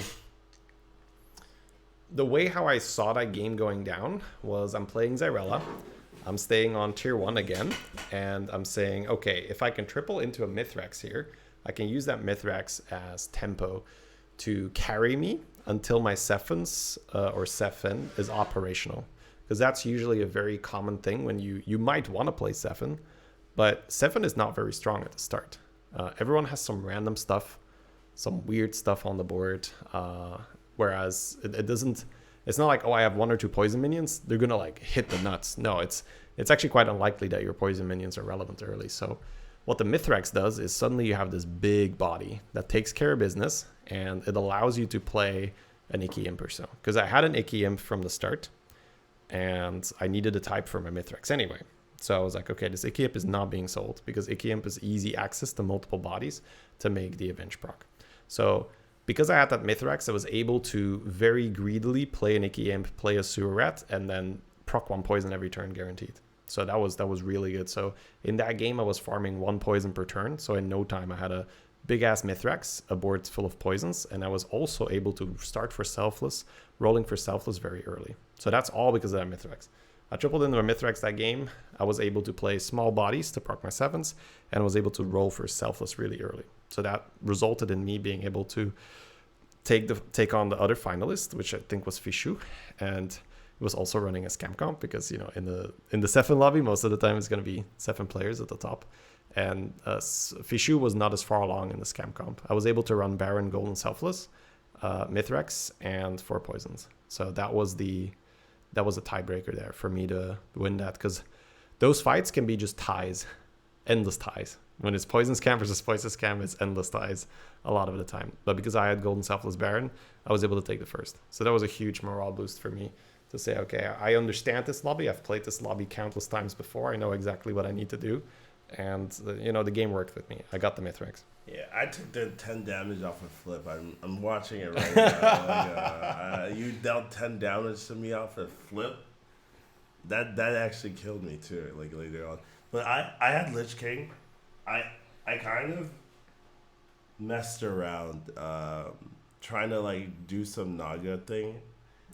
way how I saw that game going down was I'm playing Xyrella. I'm staying on tier 1 again, and I'm saying, okay, if I can triple into a Mithrax here, I can use that Mithrax as tempo to carry me until my Sephin is operational. Because that's usually a very common thing when you might want to play Sephin, but Sephin is not very strong at the start. Everyone has some random stuff, some weird stuff on the board, whereas it's not like, I have 1 or 2 poison minions, they're going to like hit the nuts. No, it's actually quite unlikely that your poison minions are relevant early. So what the Mithrax does is suddenly you have this big body that takes care of business, and it allows you to play an Icky Imp or so. Because I had an Icky Imp from the start, and I needed a type for my Mithrax anyway. So I was like, okay, this Icky Imp is not being sold, because Icky Imp is easy access to multiple bodies to make the Avenge proc. So because I had that Mithrax, I was able to very greedily play an Icky Imp, play a Sewer Rat, and then proc 1 poison every turn guaranteed. So that was really good. So in that game, I was farming 1 poison per turn. So in no time, I had a big-ass Mithrax, a board full of poisons, and I was also able to start for Selfless, rolling for Selfless very early. So that's all because of that Mithrax. I tripled into a Mithrax that game. I was able to play small bodies to proc my 7s, and I was able to roll for Selfless really early. So that resulted in me being able to take on the other finalist, which I think was Fishu, and it was also running a scam comp because, you know, in the Sefen lobby, most of the time it's going to be 7 players at the top. And Fishu was not as far along in the scam comp. I was able to run Baron, Golden Selfless, Mithrax, and 4 poisons. So that was a tiebreaker there for me to win that, because those fights can be just ties, endless ties. When it's poison scam versus poison scam, it's endless ties a lot of the time. But because I had Golden Selfless Baron, I was able to take the first. So that was a huge morale boost for me to say, okay, I understand this lobby. I've played this lobby countless times before. I know exactly what I need to do. And, you know, the game worked with me. I got the Mithrax. Yeah, I took the 10 damage off a flip. I'm watching it right now. You dealt 10 damage to me off a flip. That actually killed me too, like later on. But I had Lich King. I kind of messed around trying to like do some Naga thing.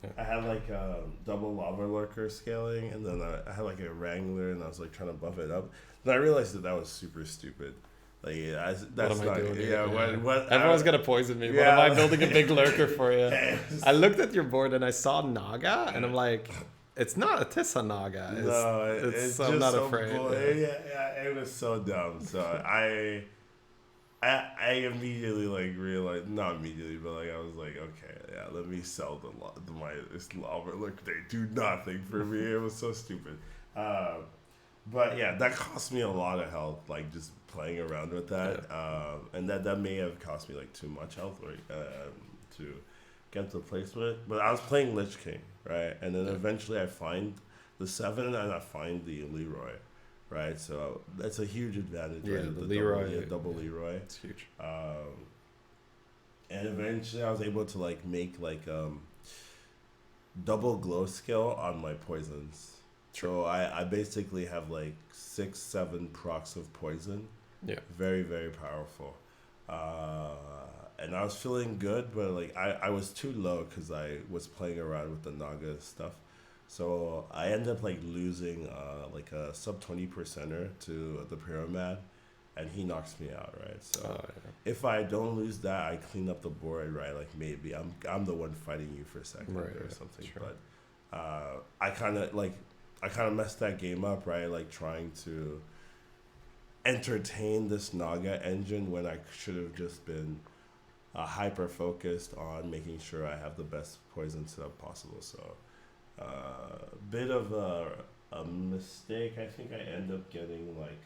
Yeah. I had like a double Lava Lurker scaling, and then I had like a Wrangler, and I was like trying to buff it up. And I realized that was super stupid. Like, that's not. Yeah, what everyone's gonna poison me. Yeah. What am I building a big lurker for you? I looked at your board and I saw Naga, and I'm like, it's not a Tissa Naga. It's I'm not afraid. Yeah, it was so dumb. So I immediately like realized, not immediately, but like I was like, okay, yeah, let me sell my Lava Lurker. They do nothing for me. It was so stupid. But yeah, that cost me a lot of health, like just playing around with that. Yeah. And that may have cost me like too much health to get the placement. But I was playing Lich King, right? And then eventually I find the 7 and I find the Leroy, right? So that's a huge advantage. Yeah, right? the Leroy. Double Leroy. It's huge. And eventually I was able to like make like double glow skill on my poisons. So I basically have like 6-7 procs of poison. Yeah. Very, very powerful. And I was feeling good, but like I was too low because I was playing around with the Naga stuff. So I ended up like losing like a sub 20%er to the Pyramid, and he knocks me out, right? So if I don't lose that, I clean up the board, right? Like maybe I'm the one fighting you for second or something. Sure. But I kind of messed that game up, right? Like trying to entertain this Naga engine when I should have just been hyper focused on making sure I have the best poison setup possible. So bit of a mistake. I think I end up getting like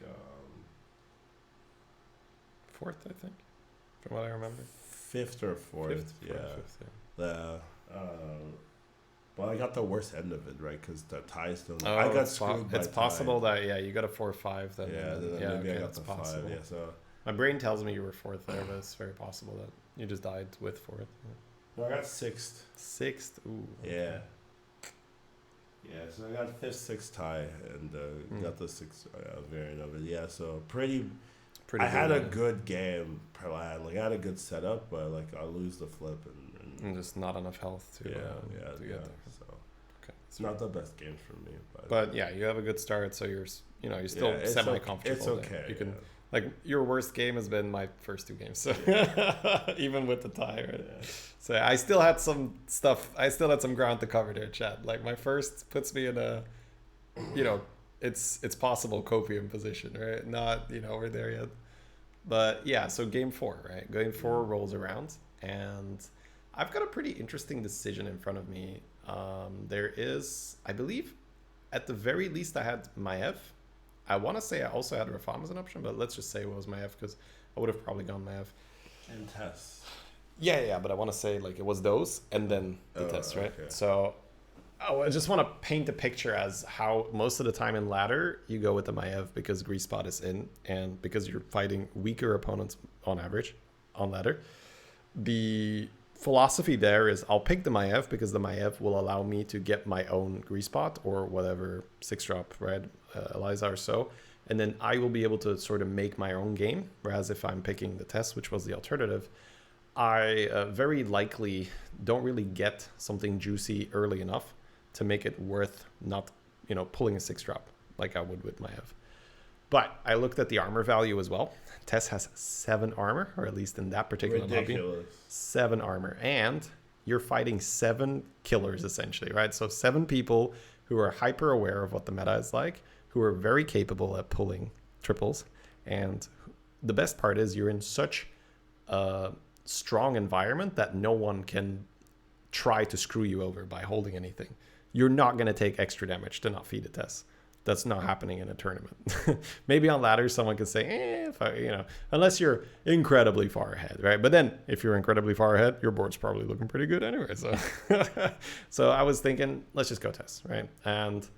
4th, I think, from what I remember. 5th or 4th, yeah. Well, I got the worst end of it, right? Because the tie still. I got screwed by It's possible that you got a 4-5. Then maybe I got the 5. Yeah, so my brain tells me you were 4th there, but it's very possible that you just died with 4th. No, I got 6th. 6th. Ooh. Yeah. Yeah, so I got 5th, 6th tie, and got the 6th variant of it. Yeah, so pretty. I had a good game plan. Like I had a good setup, but like I lose the flip and just not enough health to get there. So it's not the best game for me, but yeah, you have a good start, so you're still semi comfortable. It's okay. You can like your worst game has been my first 2 games, so even with the tie, right? Yeah. So I still had some stuff. I still had some ground to cover there, Chad. Like my first puts me in a, it's possible copium position, right? Not we're there yet, but yeah. So game 4, right? Game 4 rolls around, and I've got a pretty interesting decision in front of me. There is, I believe, at the very least, I had Maiev. I want to say I also had Rafam as an option, but let's just say it was Maiev because I would have probably gone Maiev. And Tess. Yeah, but I want to say like it was those and then the Tess, right? Okay. So I just want to paint a picture as how most of the time in ladder you go with the Maiev because Grease Spot is in and because you're fighting weaker opponents on average on ladder. the philosophy there is I'll pick the Maiev because the Maiev will allow me to get my own Grease Spot or whatever 6-drop, right? Eliza or so. And then I will be able to sort of make my own game. Whereas if I'm picking the Tess, which was the alternative, I very likely don't really get something juicy early enough to make it worth not, pulling a 6-drop like I would with Maiev. But I looked at the armor value as well. Tess has 7 armor, or at least in that particular lobby. 7 armor. And you're fighting 7 killers, essentially, right? So 7 people who are hyper aware of what the meta is like, who are very capable at pulling triples. And the best part is you're in such a strong environment that no one can try to screw you over by holding anything. You're not going to take extra damage to not feed a Tess. That's not happening in a tournament. Maybe on ladders, someone can say, unless you're incredibly far ahead, right? But then if you're incredibly far ahead, your board's probably looking pretty good anyway. So, so I was thinking, let's just go Tess, right? And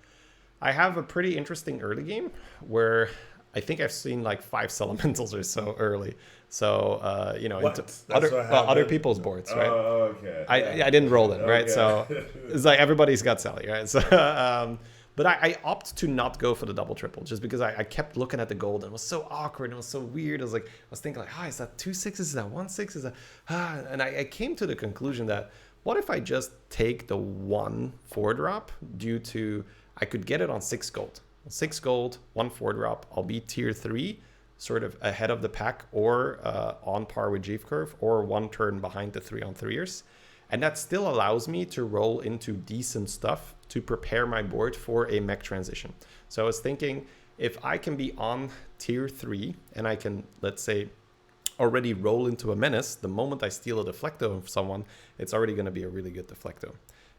I have a pretty interesting early game where I think I've seen like 5 Elementals or so early. So, into other people's boards, right? Oh, okay. I didn't roll it, right? So it's like everybody's got Sally, right? So, but I opt to not go for the double triple just because I kept looking at the gold and it was so awkward and it was so weird. I was thinking like, is that 2 6s? Is that 1 6? Is that, and I came to the conclusion that what if I just take the 1 4-drop due to I could get it on 6 gold. 6 gold, 1 4-drop. I'll be tier 3, sort of ahead of the pack or on par with Jeeve Curve or 1 turn behind the 3-on-3ers. And that still allows me to roll into decent stuff to prepare my board for a mech transition. So I was thinking if I can be on tier 3 and I can, let's say, already roll into a menace, the moment I steal a deflecto of someone, it's already going to be a really good deflecto.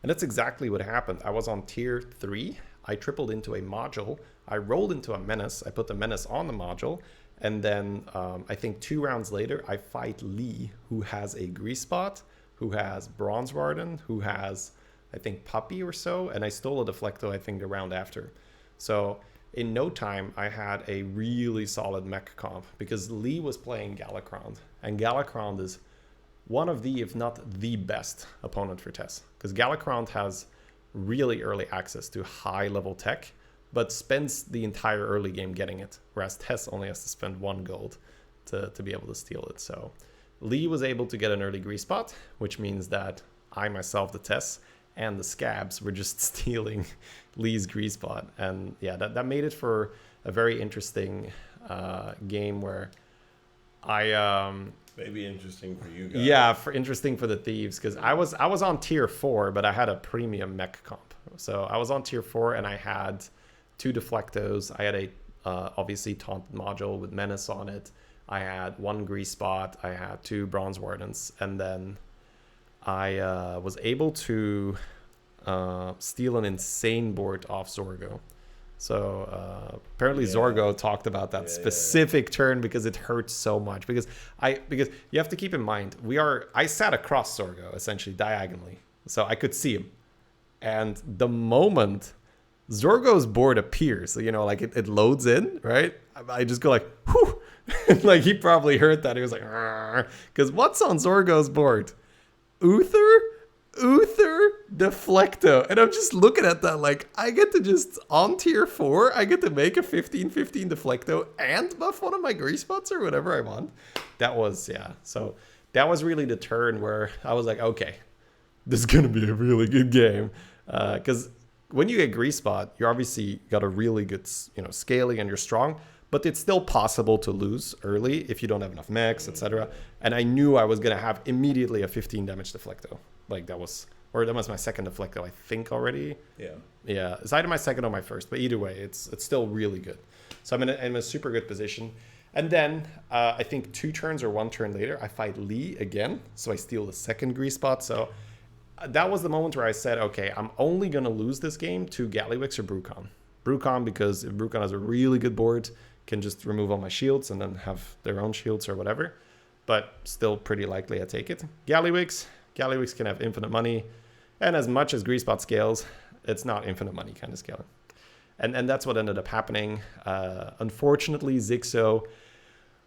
And that's exactly what happened. I was on tier 3. I tripled into a module. I rolled into a menace. I put the menace on the module. And then I think 2 rounds later, I fight Lee, who has a Grease Spot, who has Bronze Warden, who has, I think, Puppy or so. And I stole a deflecto, I think, the round after. So in no time, I had a really solid mech comp because Lee was playing Galacrond. And Galacrond is one of the, if not the best opponent for Tess. Because Galacrond has really early access to high level tech, but spends the entire early game getting it. Whereas Tess only has to spend 1 gold to be able to steal it. So Lee was able to get an early Grease Spot, which means that I myself, the Tess, and the Scabs were just stealing Lee's Grease Spot. And yeah, that made it for a very interesting game where I... Maybe interesting for you guys. Yeah, interesting for the Thieves, because I was on tier 4, but I had a premium mech comp. So I was on tier 4 and I had 2 deflectos. I had a obviously taunted module with menace on it. I had 1 Grease Spot. I had 2 Bronze Wardens, and then I was able to steal an insane board off Zorgo. So apparently Zorgo talked about that specific turn because it hurts so much. Because you have to keep in mind, I sat across Zorgo essentially diagonally, so I could see him. And the moment Zorgo's board appears, like it loads in, right? I just go like, whew. Like he probably heard that. He was like, because what's on Zorgo's board? Uther, Deflecto. And I'm just looking at that like, I get to just, on tier 4, I get to make a 15-15 Deflecto and buff one of my Grease Spots or whatever I want. That was, so that was really the turn where I was like, okay, this is going to be a really good game. Because when you get Grease Spot, you obviously got a really good, scaling and you're strong. But it's still possible to lose early if you don't have enough mechs, etc. And I knew I was going to have immediately a 15 damage Deflecto. Like that was my second Deflecto, I think already. Yeah. It's either my second or my first, but either way, it's still really good. So I'm in a super good position. And then I think 2 turns or 1 turn later, I fight Lee again. So I steal the second Grease Spot. So that was the moment where I said, okay, I'm only going to lose this game to Gallywix or Brucon. Brucon, because if Brucon has a really good board, can just remove all my shields and then have their own shields or whatever. But still pretty likely I take it. Gallywix can have infinite money. And as much as Grease Spot scales, it's not infinite money kind of scaling. And that's what ended up happening. Unfortunately, Zixo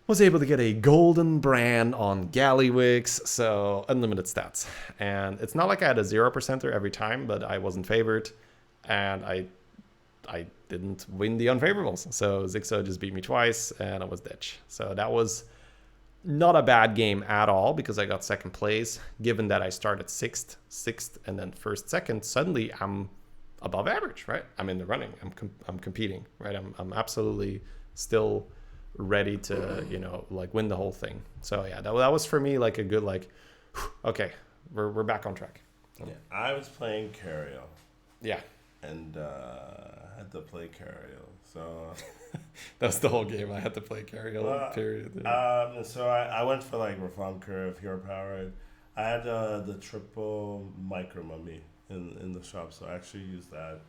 was able to get a golden brand on Gallywix, so unlimited stats. And it's not like I had a 0%er every time, but I wasn't favored, and I didn't win the unfavorables. So Zigzo just beat me twice, and I was ditch. So that was not a bad game at all, because I got second place. Given that I started sixth, and then first, second, suddenly I'm above average, right? I'm in the running. I'm competing, right? I'm absolutely still ready to, like win the whole thing. So yeah, that was for me like a good okay, we're back on track. So. Yeah, I was playing Cario. Yeah, and had to play Cario. So that's the whole game. I had to play Cario. Period. So I went for like Reform Curve, Hero Powered. I had the triple Micro Mummy in the shop, so I actually used that.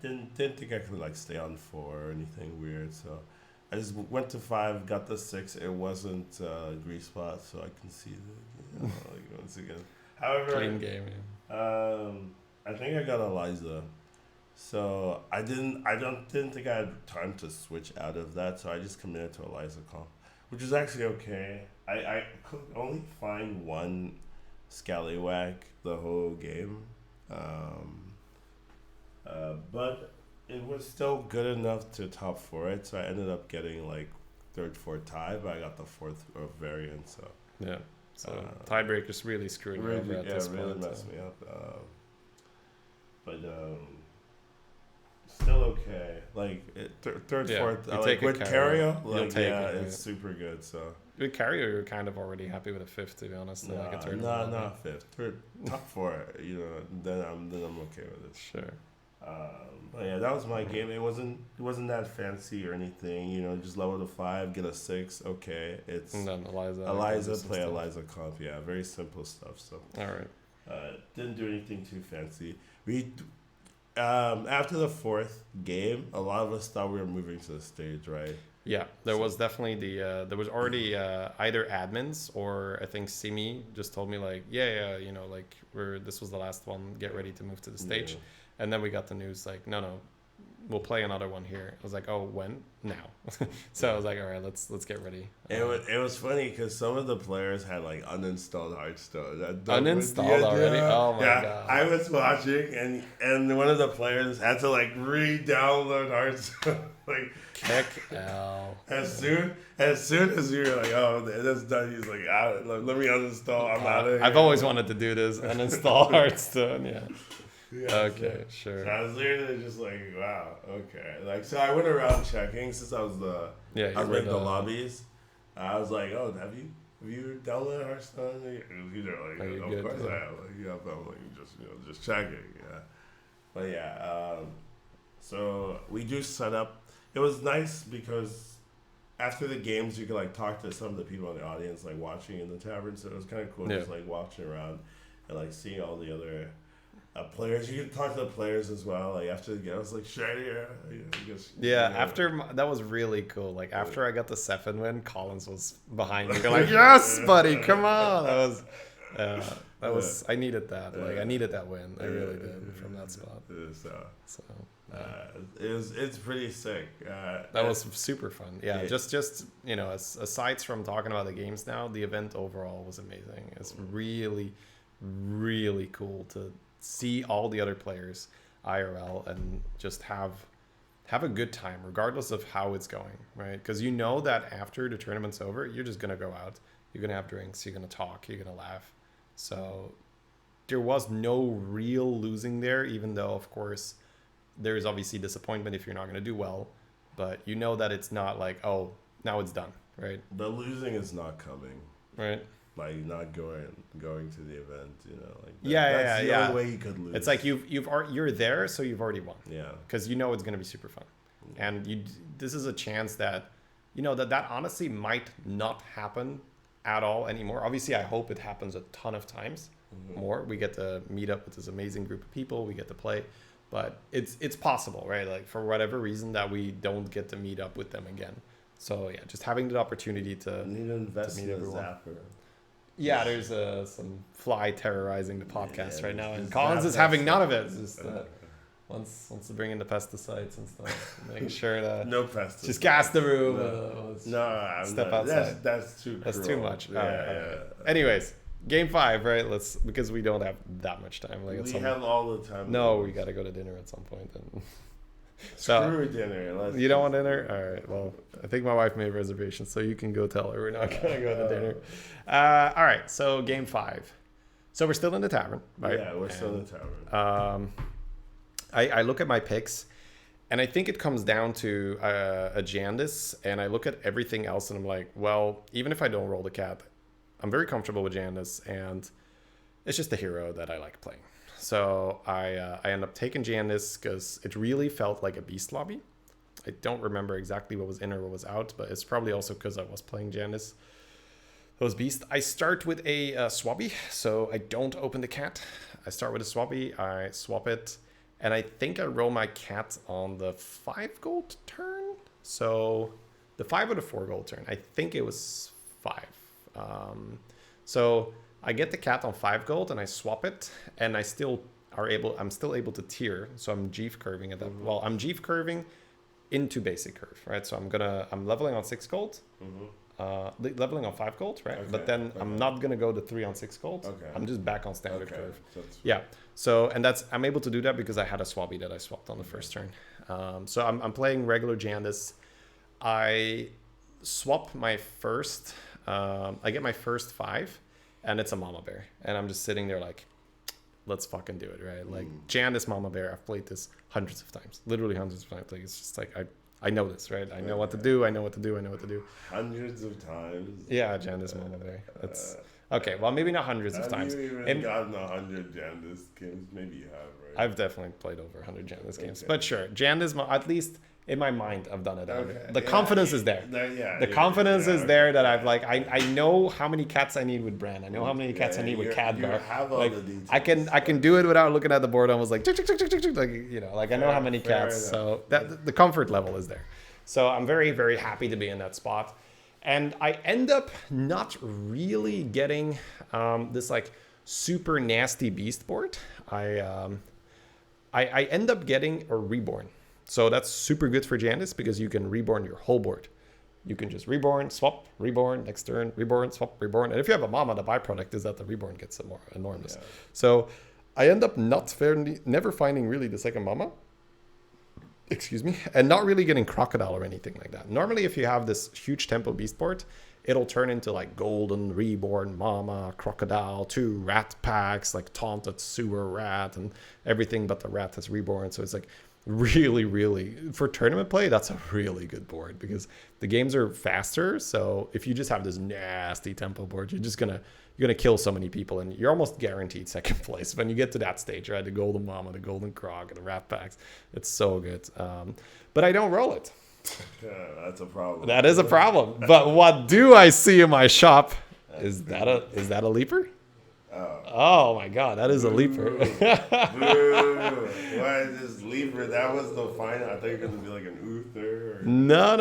Didn't think I could like stay on 4 or anything weird, so I just went to 5, got the 6. It wasn't Grease Spot, so I conceded. Like once again. However, clean game. Yeah. I think I got Eliza, so didn't think I had time to switch out of that, so I just committed to Eliza comp, which is actually okay. I could only find one Scallywag the whole game, but it was still good enough to top 4 it, so I ended up getting like 3rd, 4th tie, but I got the 4th variant, so. Yeah, so tiebreakers really screwed me over at this point. Really messed me up. But still okay. Like 3rd, 4th. Like with Cario, it's super good. So with Cario, you're kind of already happy with a 5th, to be honest. No, like a 3rd. Not 5th. 3rd, top 4. Then I'm okay with it. Sure. But yeah, that was my game. It wasn't that fancy or anything. Just level to 5, get a 6. Okay, it's and then Eliza play Eliza comp. Yeah, very simple stuff. So all right. Didn't do anything too fancy. We after the 4th game, a lot of us thought we were moving to the stage, right? Yeah, there was definitely there was already either admins or I think Simi just told me like, this was the last one. Get ready to move to the stage. Yeah. And then we got the news like, no, we'll play another one here. I was like, oh, when? Now. So I was like, all right, let's get ready. It was funny because some of the players had like uninstalled Hearthstone. Uninstalled already? Oh my god! I was watching and one of the players had to like re-download Hearthstone. Like heck hell. As soon as you're like, oh, that's done, he's like, let me uninstall. I'm out of here. I've always wanted to do this. Uninstall Hearthstone. Yeah. Yeah, okay, sure. So I was literally just like, wow, okay. Like, so I went around checking since I was the lobbies. I was like, oh, have you downloaded Hearthstone? Of course I have. I'm like, just checking. Yeah, but yeah. So we do set up. It was nice because after the games, you could like talk to some of the people in the audience, like watching in the tavern. So it was kind of cool, just like watching around and like seeing all the other. Players, you can talk to the players as well. Like after the game, I was like, after that was really cool. Like after I got the 7 win, Collins was behind me. Like, yes, buddy, come on. That was. I needed that. Like I needed that win. I really did from that spot. It's pretty sick. That was super fun. Yeah, just aside from talking about the games now, the event overall was amazing. It's really, really cool to see all the other players IRL and just have a good time regardless of how it's going, right? Because that after the tournament's over, you're just gonna go out, you're gonna have drinks, you're gonna talk, you're gonna laugh. So there was no real losing there, even though of course there is obviously disappointment if you're not gonna do well, but that it's not like, oh, now it's done, right? The losing is not coming, right? Like not going to the event, that's the only way you could lose. It's like you're there, so you've already won. Yeah, because it's going to be super fun, and this is a chance that that honestly might not happen at all anymore. Obviously, I hope it happens a ton of times more. We get to meet up with this amazing group of people. We get to play, but it's possible, right? Like for whatever reason that we don't get to meet up with them again. So yeah, just having the opportunity to need to invest in everyone. Zapper. Yeah, there's some fly terrorizing the podcast right now, and Collins is having none of it. It's just, Once to bring in the pesticides and stuff, make sure that No pesticides. just gas the room. No, outside. That's too. That's cruel. too much. Yeah. Anyways, game 5, right? Because we don't have that much time. Like We have all the time. No, we gotta go to dinner at some point. And Screw dinner. You don't want dinner? All right. Well, I think my wife made reservations, so you can go tell her we're not gonna go to dinner. All right. So game 5. So we're still in the tavern, right? Yeah, we're still in the tavern. I look at my picks, and I think it comes down to a Jandis, and I look at everything else, and I'm like, well, even if I don't roll the cat, I'm very comfortable with Jandis, and it's just a hero that I like playing. So I end up taking Jandis because it really felt like a beast lobby. I don't remember exactly what was in or what was out, but it's probably also because I was playing Jandis. Those beasts. I start with a Swabby, so I don't open the cat. I start with a Swabby, I swap it, and I think I roll my cat on the 5 gold turn. So the 5 or the 4 gold turn. I think it was 5. So I get the cat on 5 gold and I swap it, and I'm still able to tier. So I'm Jeef curving at that. Mm-hmm. Well, I'm Jeef curving into basic curve, right? So I'm leveling on 6 gold. Leveling on 5 gold, right? Okay, But then I'm not gonna go to 3 on 6 gold. Okay. I'm just back on standard curve. So Yeah. So I'm able to do that because I had a Swabby that I swapped on the first turn. So I'm playing regular Jandis. I swap my first. I get my first 5, and it's a Mama Bear, and I'm just sitting there like, let's fucking do it, right? Like Jandis Mama Bear. I've played this hundreds of times, literally hundreds of times. Like it's just like I know this, right? I know what to do. I know what to do. hundreds of times. Yeah, Jandis Mama Bear. That's okay. Well, maybe not hundreds of times. Have you even gotten 100 Jandis games? Maybe you have, right? I've definitely played over 100 Jandis games, but sure, Jandis. At least in my mind, I've done it. The confidence is there. The confidence is there that I've like I know how many cats I need with Bran. I know how many cats I need with Khadgar. Like I can do it without looking at the board. I was like, like I know how many cats. So that the comfort level is there. So I'm very, very happy to be in that spot, and I end up not really getting this like super nasty beast board. I end up getting a reborn. So that's super good for Jandis because you can reborn your whole board. You can just reborn, swap, reborn, next turn, reborn, swap, reborn. And if you have a mama, the byproduct is that the reborn gets more enormous. Yeah. So I end up never finding really the second mama. Excuse me. And not really getting crocodile or anything like that. Normally, if you have this huge tempo beast board, it'll turn into like golden, reborn, mama, crocodile, 2 rat packs, like taunted sewer rat and everything but the rat has reborn. So it's like really, really, for tournament play, that's a really good board because the games are faster. So if you just have this nasty tempo board, you're gonna kill so many people, and you're almost guaranteed second place when you get to that stage, right? The golden mama, the golden croc, the rat packs, it's so good. But I don't roll it. Yeah, that's a problem. That is a problem. But what do I see in my shop? Is that a leaper? Oh my god, that is a leaper. Boo. Why is this leaper? That was the final. I thought you were going to be like an Uther. Or... No.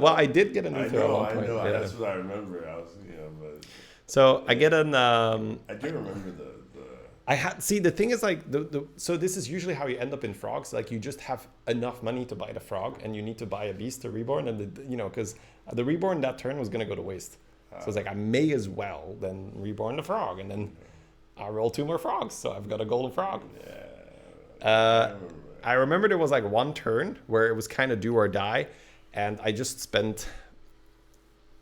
Well, I did get an Uther at one point. I know. Yeah. That's what I remember. But... So I get an... I do remember the... the thing is like, so this is usually how you end up in frogs. Like you just have enough money to buy the frog and you need to buy a beast to reborn. And, because the reborn that turn was going to go to waste. So it's like, I may as well then reborn the frog. And then... I roll 2 more frogs, so I've got a golden frog. I remember there was like one turn where it was kind of do or die, and I just spent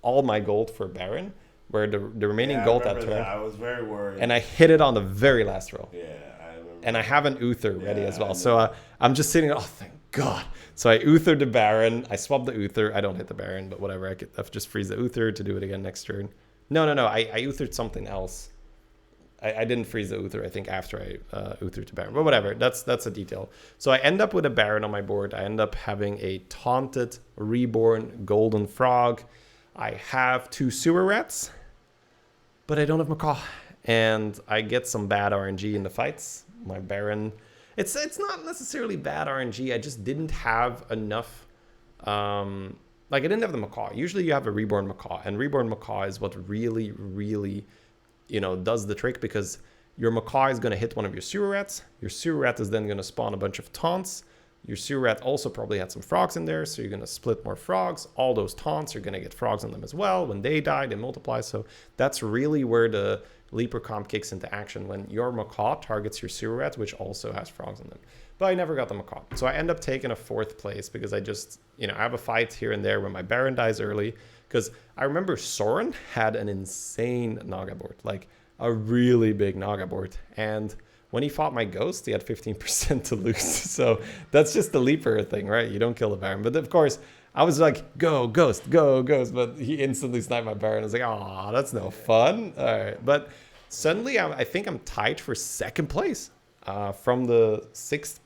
all my gold for Baron, where the remaining gold that turn. I was very worried. And I hit it on the very last roll. Yeah, I remember. And I have an Uther ready as well. So I'm just sitting there, oh, thank God. So I Uthered the Baron. I swapped the Uther. I don't hit the Baron, but whatever. I've just freeze the Uther to do it again next turn. No. I Uthered something else. I didn't freeze the Uther, I think, after I Uthered to Baron. But whatever, that's a detail. So I end up with a Baron on my board. I end up having a taunted, reborn, golden frog. I have 2 sewer rats, but I don't have Macaw. And I get some bad RNG in the fights. My Baron, it's not necessarily bad RNG. I just didn't have enough... I didn't have the Macaw. Usually you have a reborn Macaw. And reborn Macaw is what really, really... does the trick because your macaw is going to hit one of your sewer rats. Your sewer rat is then going to spawn a bunch of taunts. Your sewer rat also probably had some frogs in there, so you're going to split more frogs. All those taunts, you're going to get frogs on them as well. When they die, they multiply. So that's really where the Leaper comp kicks into action, when your macaw targets your sewer rat, which also has frogs on them. But I never got the macaw. So I end up taking a 4th place because I just, I have a fight here and there when my Baron dies early. Because I remember Soren had an insane Naga board, like a really big Naga board. And when he fought my Ghost, he had 15% to lose. So that's just the Leaper thing, right? You don't kill the Baron. But of course, I was like, go, Ghost, go, Ghost. But he instantly sniped my Baron. I was like, oh, that's no fun. All right. But suddenly, I think I'm tied for 2nd place. From the 6th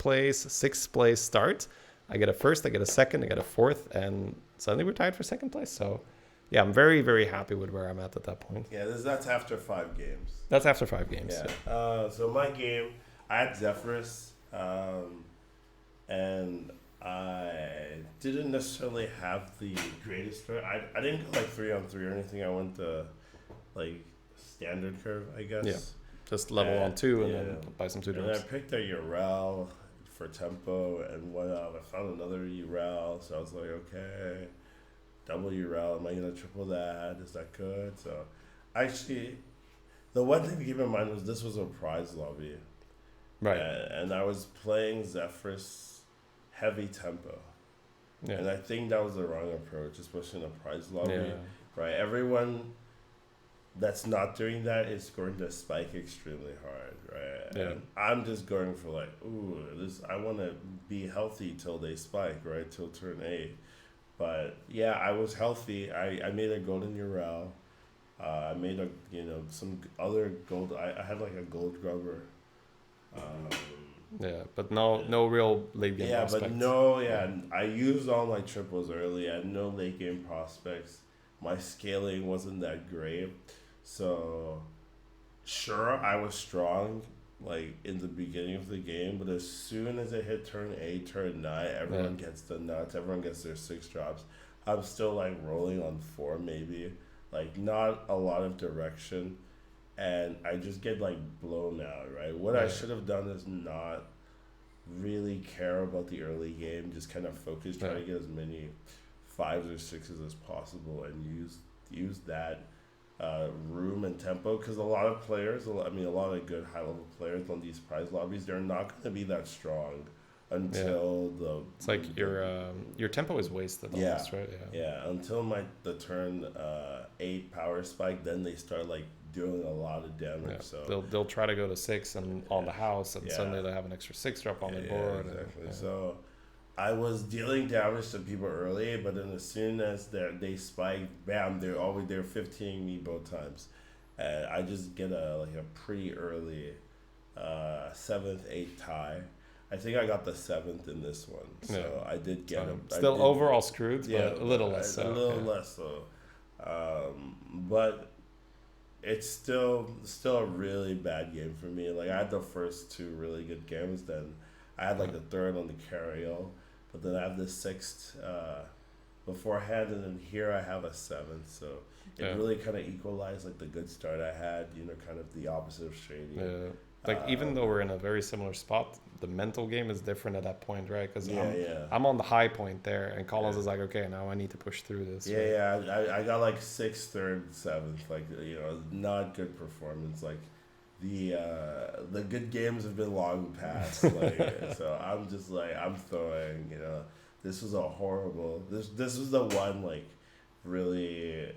place start, I get a 1st, I get a 2nd, I get a 4th. And suddenly we're tied for 2nd place. So yeah, I'm very, very happy with where I'm at that point. Yeah, that's after 5 games. That's after 5 games. Yeah. So my game, I had Zephyrus, and I didn't necessarily have the greatest start. I didn't go like 3-on-3 or anything. I went to like standard curve, I guess. Yeah. Just level on 2 and then buy some 2 drops. And I picked a Urel for tempo and went out. I found another Urel, so I was like, okay. Double Urel, am I going to triple that? Is that good? So, actually, the one thing to keep in mind was this was a prize lobby. Right. And I was playing Zephyrus heavy tempo. Yeah. And I think that was the wrong approach, especially in a prize lobby. Yeah. Right? Everyone that's not doing that is going to spike extremely hard, right? Yeah. And I'm just going for like, I want to be healthy till they spike, right? Till turn 8. But yeah, I was healthy. I made a golden Urel. I made some other gold. I had like a gold grubber. But no real late game prospects. I used all my triples early. I had no late game prospects. My scaling wasn't that great. So sure, I was strong like in the beginning of the game, but as soon as it hit turn 8, turn 9, everyone gets the nuts, everyone gets their 6 drops. I'm still like rolling on 4 maybe, like not a lot of direction, and I just get like blown out, right? What I should have done is not really care about the early game, just kind of focus, try to get as many 5s or 6s as possible and use that room and tempo, because a lot of players, a lot of good high level players on these prize lobbies, they're not going to be that strong until it's like your tempo is wasted almost, right? Until the turn 8 power spike, then they start like doing a lot of damage. So they'll try to go to 6 and on the house, and suddenly they have an extra 6 drop on their board. Exactly. So I was dealing damage to people early, but then as soon as they spike, bam, they're 15ing me both times. And I just get a pretty early 7th, 8th tie. I think I got the 7th in this one. So I did get him. Still overall screwed, but a little less so. A little less so. But it's still a really bad game for me. Like I had the first 2 really good games, then I had like the 3rd on the carry-all. But then I have the 6th beforehand, and then here I have a 7th. So it really kind of equalized like the good start I had, kind of the opposite of Shady. Yeah. Like even though we're in a very similar spot, the mental game is different at that point, right? Because I'm on the high point there, and Collins is like, okay, now I need to push through this. I got like 6th, 3rd, 7th, like not good performance. Like the good games have been long past. Like so I'm just like I'm throwing. This was a horrible. This was the one like really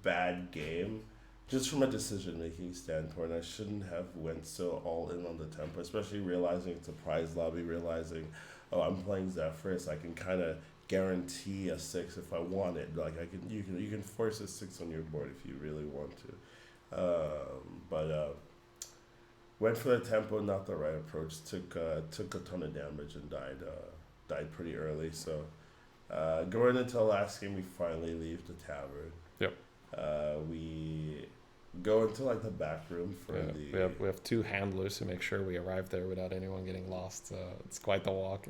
bad game. Just from a decision-making standpoint, I shouldn't have went so all in on the tempo, especially realizing it's a prize lobby, realizing, I'm playing Zephyrus, I can kind of guarantee a 6 if I want it. Like you can force a 6 on your board if you really want to. But went for the tempo, not the right approach. Took a ton of damage and died pretty early. So going into the last game, we finally leave the tavern. Yep. We go into like the back room for we have 2 handlers who make sure we arrive there without anyone getting lost. It's quite the walk.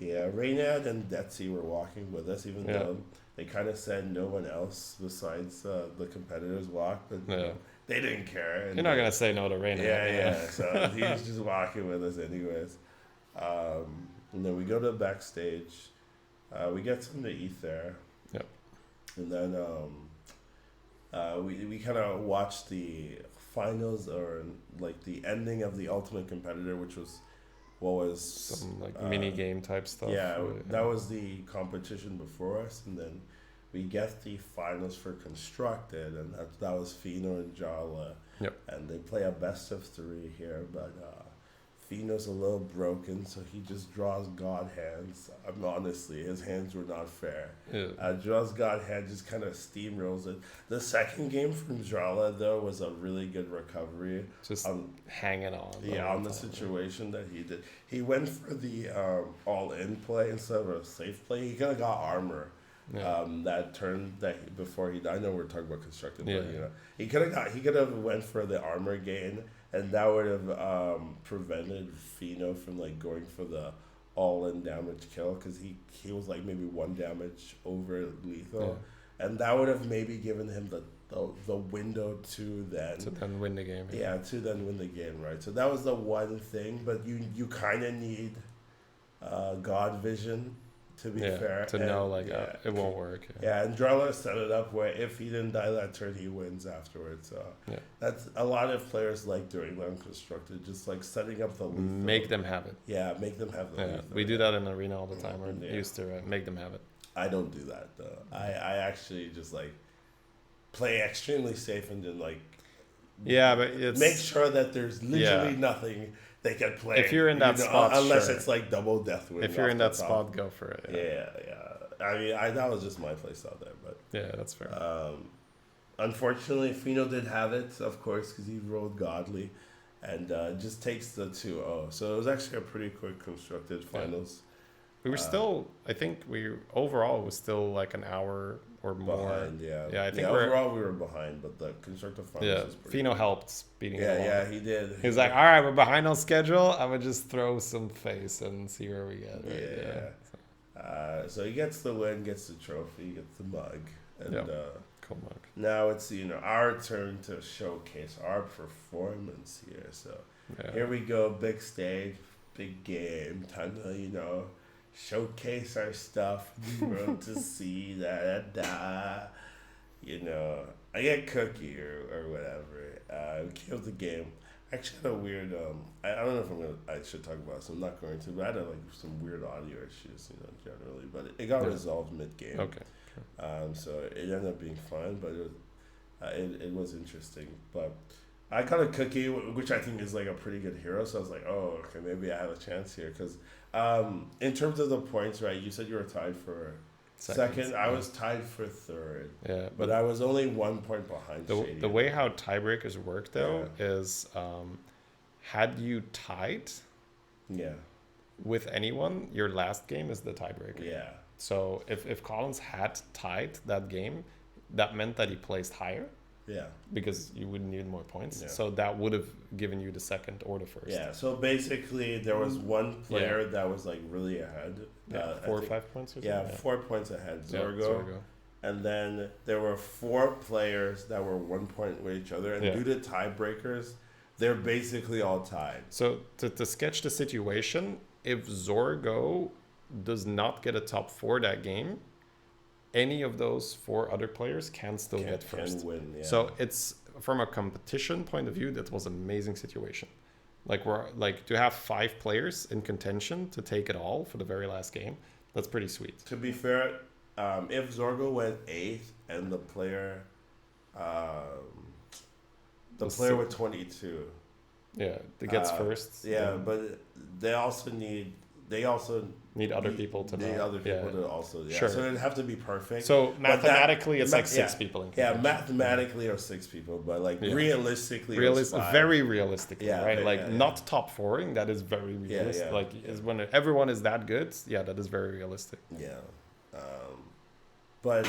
Reynad and Detsy were walking with us, even though they kind of said no one else besides the competitors walked, but Yeah. they didn't care. And You're not gonna say no to Reina. yeah. So he was just walking with us anyways. And then we go to backstage. We get something to eat there. Yep. And then we kind of watched the finals, or like the ending of the Ultimate Competitor, which was Some like mini game type stuff. yeah, that was the competition before us, and then we get the finals for Constructed, and that was Fino and Jala. Yep. And they play a best of 3 here, but Fino's a little broken, so he just draws God hands. Honestly, his hands were not fair. Yeah. Draws God hand, just kind of steamrolls it. The second game from Jala, though, was a really good recovery. Just hanging on. Yeah, on the situation that he did. He went for the all-in play instead of a safe play. He kind of got armor. Yeah. That turn that before he. I know we're talking about Constructed, Yeah. but he could have went for the armor gain, and that would have prevented Fino from like going for the all-in damage kill, because he was like maybe 1 damage over lethal, and that would have maybe given him the window to then win the game. yeah, to then win the game, right? So that was the one thing, but you kind of need God vision, to be fair, to know like it won't work. Yeah, and Drella set it up where if he didn't die that turn, he wins afterwards. So that's a lot of players like doing that in Constructed, just like setting up the lethal. Make them have it. Yeah, make them have the lethal. We do that in Arena all the time. We're used to make them have it. I don't do that though. I actually just like play extremely safe and then like but it's make sure that there's literally nothing they can play. If you're in that spot, unless it's like double death win. If you're in that spot, go for it. Yeah. I mean, that was just my play style there, but yeah, that's fair. Unfortunately, Fino did have it, of course, because he rolled godly, and just takes the 2-0. So it was actually a pretty quick Constructed finals. We were still, I think overall it was still like an hour or more. Behind, I think overall we were behind, but the Constructed finals was pretty Fino good. helped speeding it along. Yeah, he did. He was like, all right, we're behind on schedule. I'm going to just throw some face and see where we get. Right? So he gets the win, gets the trophy, gets the mug. And cool mug. Now it's, our turn to showcase our performance here. So here we go, big stage, big game, time to, showcase our stuff, road to see, I get cookie or whatever. Killed the game. Actually had a weird, I don't know if I should talk about it, so I'm not going to, but I had some weird audio issues, generally, but it got resolved mid-game. Okay. So it ended up being fun, but it was interesting. But I got a cookie, which I think is like a pretty good hero, so I was like, oh, okay, maybe I have a chance here, because in terms of the points, right, you said you were tied for second. I was tied for third. Yeah, but I was only 1 point behind Shady. The way how tiebreakers work, though, is had you tied with anyone, your last game is the tiebreaker. Yeah. So if Collins had tied that game, that meant that he placed higher. Yeah. Because you would need more points. Yeah. So that would have given you the second or the first. Yeah. So basically, there was one player that was like really ahead. 4 or 5 points or something? Yeah, 4 points ahead. Zorgo. Zorgo. And then there were 4 players that were 1 point with each other. And due to tiebreakers, they're basically all tied. So to sketch the situation, if Zorgo does not get a top 4 that game, any of those 4 other players can still get first. Can win, So it's from a competition point of view, that was an amazing situation. Like to have 5 players in contention to take it all for the very last game, that's pretty sweet. To be fair, if Zorgo went 8th and the player with 22, that gets first. But they also need other people to need know. other people to also Sure. So it'd have to be perfect. So mathematically, it's like 6 people in contention. Mathematically or 6 people, but realistically, very realistically, right? Yeah, not top 4ing. That is very realistic. Is when everyone is that good. Yeah, that is very realistic. Yeah, but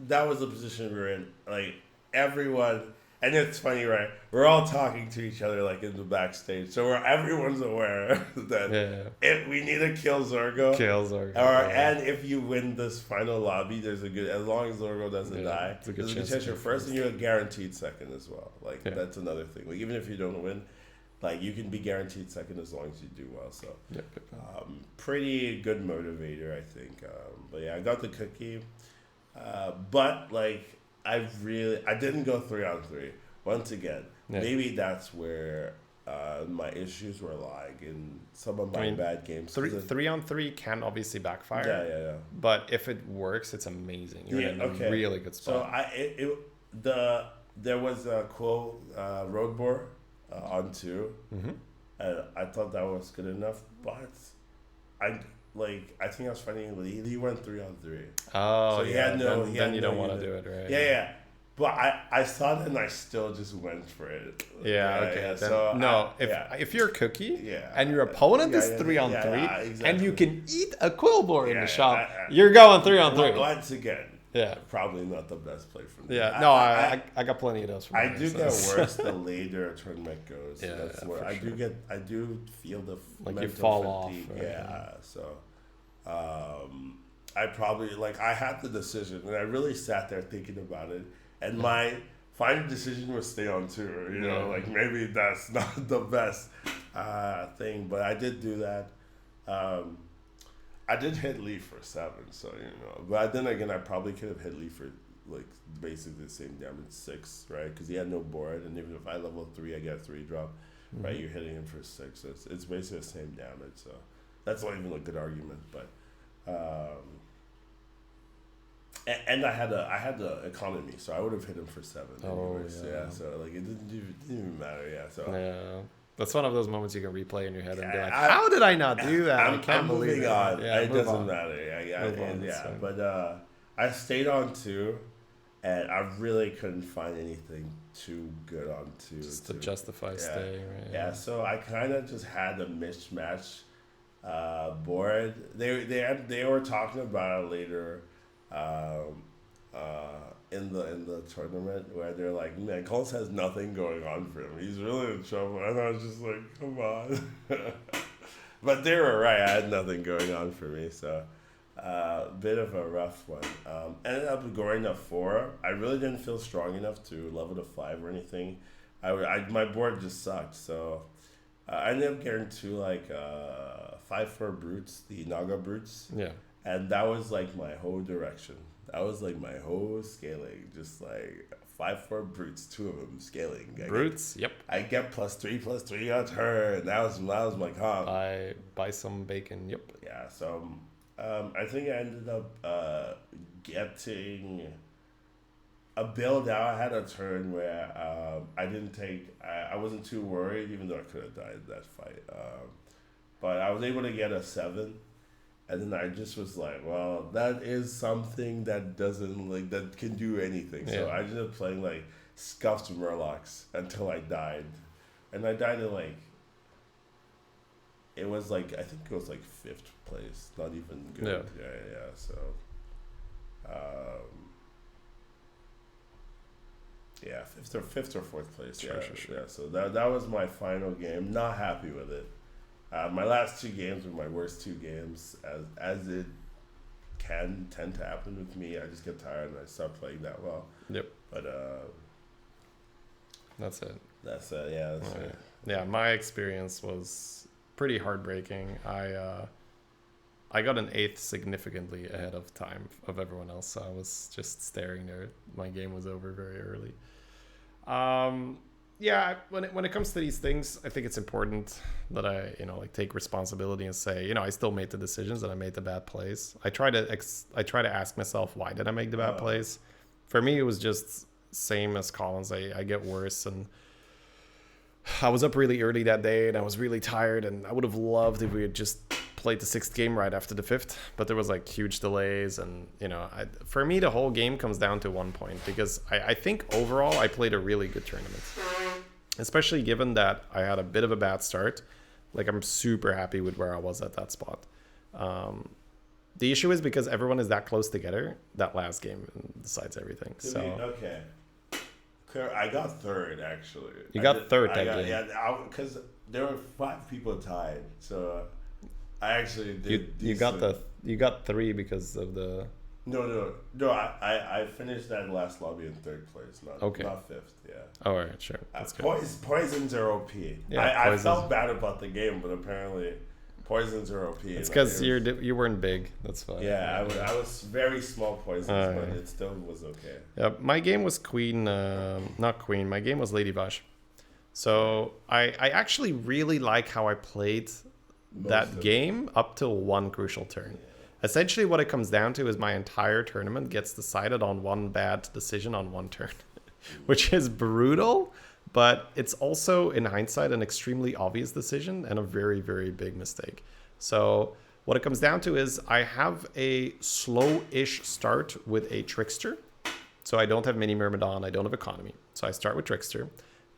that was the position we were in. Like everyone, And it's funny, right? We're all talking to each other like in the backstage, so everyone's aware that if we need to kill Zorgo, and if you win this final lobby, there's a good, as long as Zorgo doesn't die, there's a good chance you're first, and you're guaranteed second as well. Like that's another thing. Like even if you don't win, like you can be guaranteed second as long as you do well. So pretty good motivator, I think. But yeah, I got the cookie, but like. I didn't go 3-on-3. Once again, maybe that's where my issues were lying in some of my bad games. 3-on-3 can obviously backfire. Yeah. But if it works, it's amazing. You're in a really good spot. So there was a cool road bore on 2, and I thought that was good enough, but I think I was fighting Lee. Lee went 3-on-3. Oh, so then you don't want to do it, right? Yeah. But I saw it and I still just went for it. So if you're a cookie and your opponent is 3-on-3 and you can eat a quillbore in the shop, you're going 3-on-3. Once again. Probably not the best play for me. I got plenty of those. I do get worse the later a tournament goes. That's where I do feel the like you fall fatigue. Off. So I probably I had the decision and I really sat there thinking about it, and my final decision was stay on 2. You know, maybe that's not the best thing, but I did do that. I did hit Lee for 7, so but then again, I probably could have hit Lee for basically the same damage 6, right? Because he had no board, and even if I level 3, I get a 3 drop, right? You're hitting him for 6, so it's basically the same damage. So that's not even a good argument, but and I had the economy, so I would have hit him for 7. Anyways. So it didn't even matter. So that's one of those moments you can replay in your head and be like, how did I not do that? I can't believe it. It doesn't matter. But I stayed on 2, and I really couldn't find anything too good on 2. Just to justify staying, right? Yeah, so I kind of just had a mismatch board. They were talking about it later in the tournament, where they're like, man, Collins has nothing going on for him. He's really in trouble. And I was just like, come on. But they were right. I had nothing going on for me. So bit of a rough one. Ended up going to 4. I really didn't feel strong enough to level to 5 or anything. My board just sucked. So I ended up getting 2 5-4 brutes, the Naga brutes. Yeah. And that was my whole direction. That was my whole scaling. Just 5-4 brutes, 2 of them scaling. Yep. I get +3/+3 on turn. That was my comp. Buy some bacon. Yep. Yeah. So I think I ended up getting a build out. I had a turn where I wasn't too worried, even though I could have died in that fight. But I was able to get a 7. And then I just was like, well, that is something that doesn't that can do anything. Yeah. So I ended up playing scuffed Murlocs until I died. And I died in it was I think it was 5th place. Not even good. Yeah. So yeah, 5th or 4th place. Sure. Yeah. So that was my final game. Not happy with it. My last 2 games were my worst 2 games, as it can tend to happen with me. I just get tired and I stop playing that well. Yep. But that's it. That's it. Yeah. That's right. Yeah, my experience was pretty heartbreaking. I got an 8th significantly ahead of time of everyone else, so I was just staring there. My game was over very early. Yeah, when it comes to these things, I think it's important that I take responsibility and say, I still made the decisions and I made the bad plays. I try to ask myself, why did I make the bad plays? For me, it was just same as Collins. I get worse, and I was up really early that day and I was really tired, and I would have loved if we had just played the 6th game right after the 5th, but there was huge delays, and for me the whole game comes down to 1 point, because I think overall I played a really good tournament, especially given that I had a bit of a bad start. I'm super happy with where I was at that spot. The issue is because everyone is that close together, that last game decides everything. So okay, I got third actually. You got third that game. Yeah, because there were 5 people tied, so I actually did. You got 3 because of the. No. I finished that last lobby in 3rd place, not 5th. Yeah. Oh, all right, sure. That's good. Poisons are OP. Yeah, I felt bad about the game, but apparently poisons are OP. It's because you weren't big. That's fine. Yeah, I was very small poisons, but it still was okay. Yeah, my game was queen, not queen. My game was Lady Vash. So I actually really like how I played that game up till one crucial turn. Yeah. Essentially, what it comes down to is my entire tournament gets decided on one bad decision on one turn, which is brutal, but it's also, in hindsight, an extremely obvious decision and a very, very big mistake. So what it comes down to is I have a slow-ish start with a Trickster. So I don't have Mini Myrmidon, I don't have Economy. So I start with Trickster.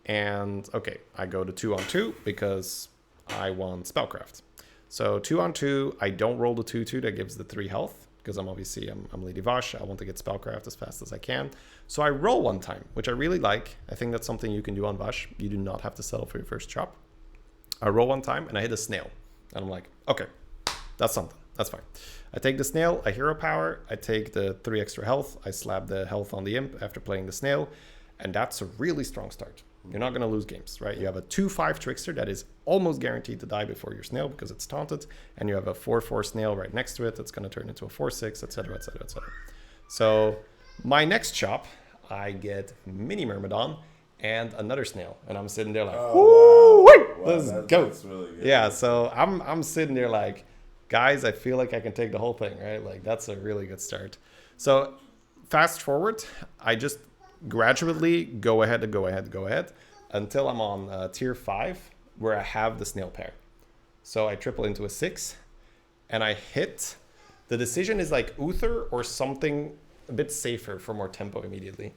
And, okay, I go to 2-on-2 because I want Spellcraft. So 2-on-2, I don't roll the 2/2 that gives the 3 health because I'm Lady Vash. I want to get Spellcraft as fast as I can. So I roll one time, which I really like. I think that's something you can do on Vash. You do not have to settle for your first chop. I roll one time and I hit a snail. And I'm like, okay, that's something. That's fine. I take the snail, I hero power, I take the 3 extra health, I slap the health on the imp after playing the snail, and that's a really strong start. You're not going to lose games, right? You have a 2/5 Trickster that is almost guaranteed to die before your snail because it's taunted, and you have a 4/4 snail right next to it that's going to turn into a 4/6, etc., etc., etc. So my next chop, I get Mini Myrmidon and another snail, and I'm sitting there like, let's go. That's really good. Yeah, so I'm sitting there like, guys, I feel like I can take the whole thing, right? Like, that's a really good start. So fast forward, I just gradually go ahead until I'm on tier 5 where I have the snail pair. So I triple into a 6 and I hit. The decision is like Uther or something a bit safer for more tempo immediately.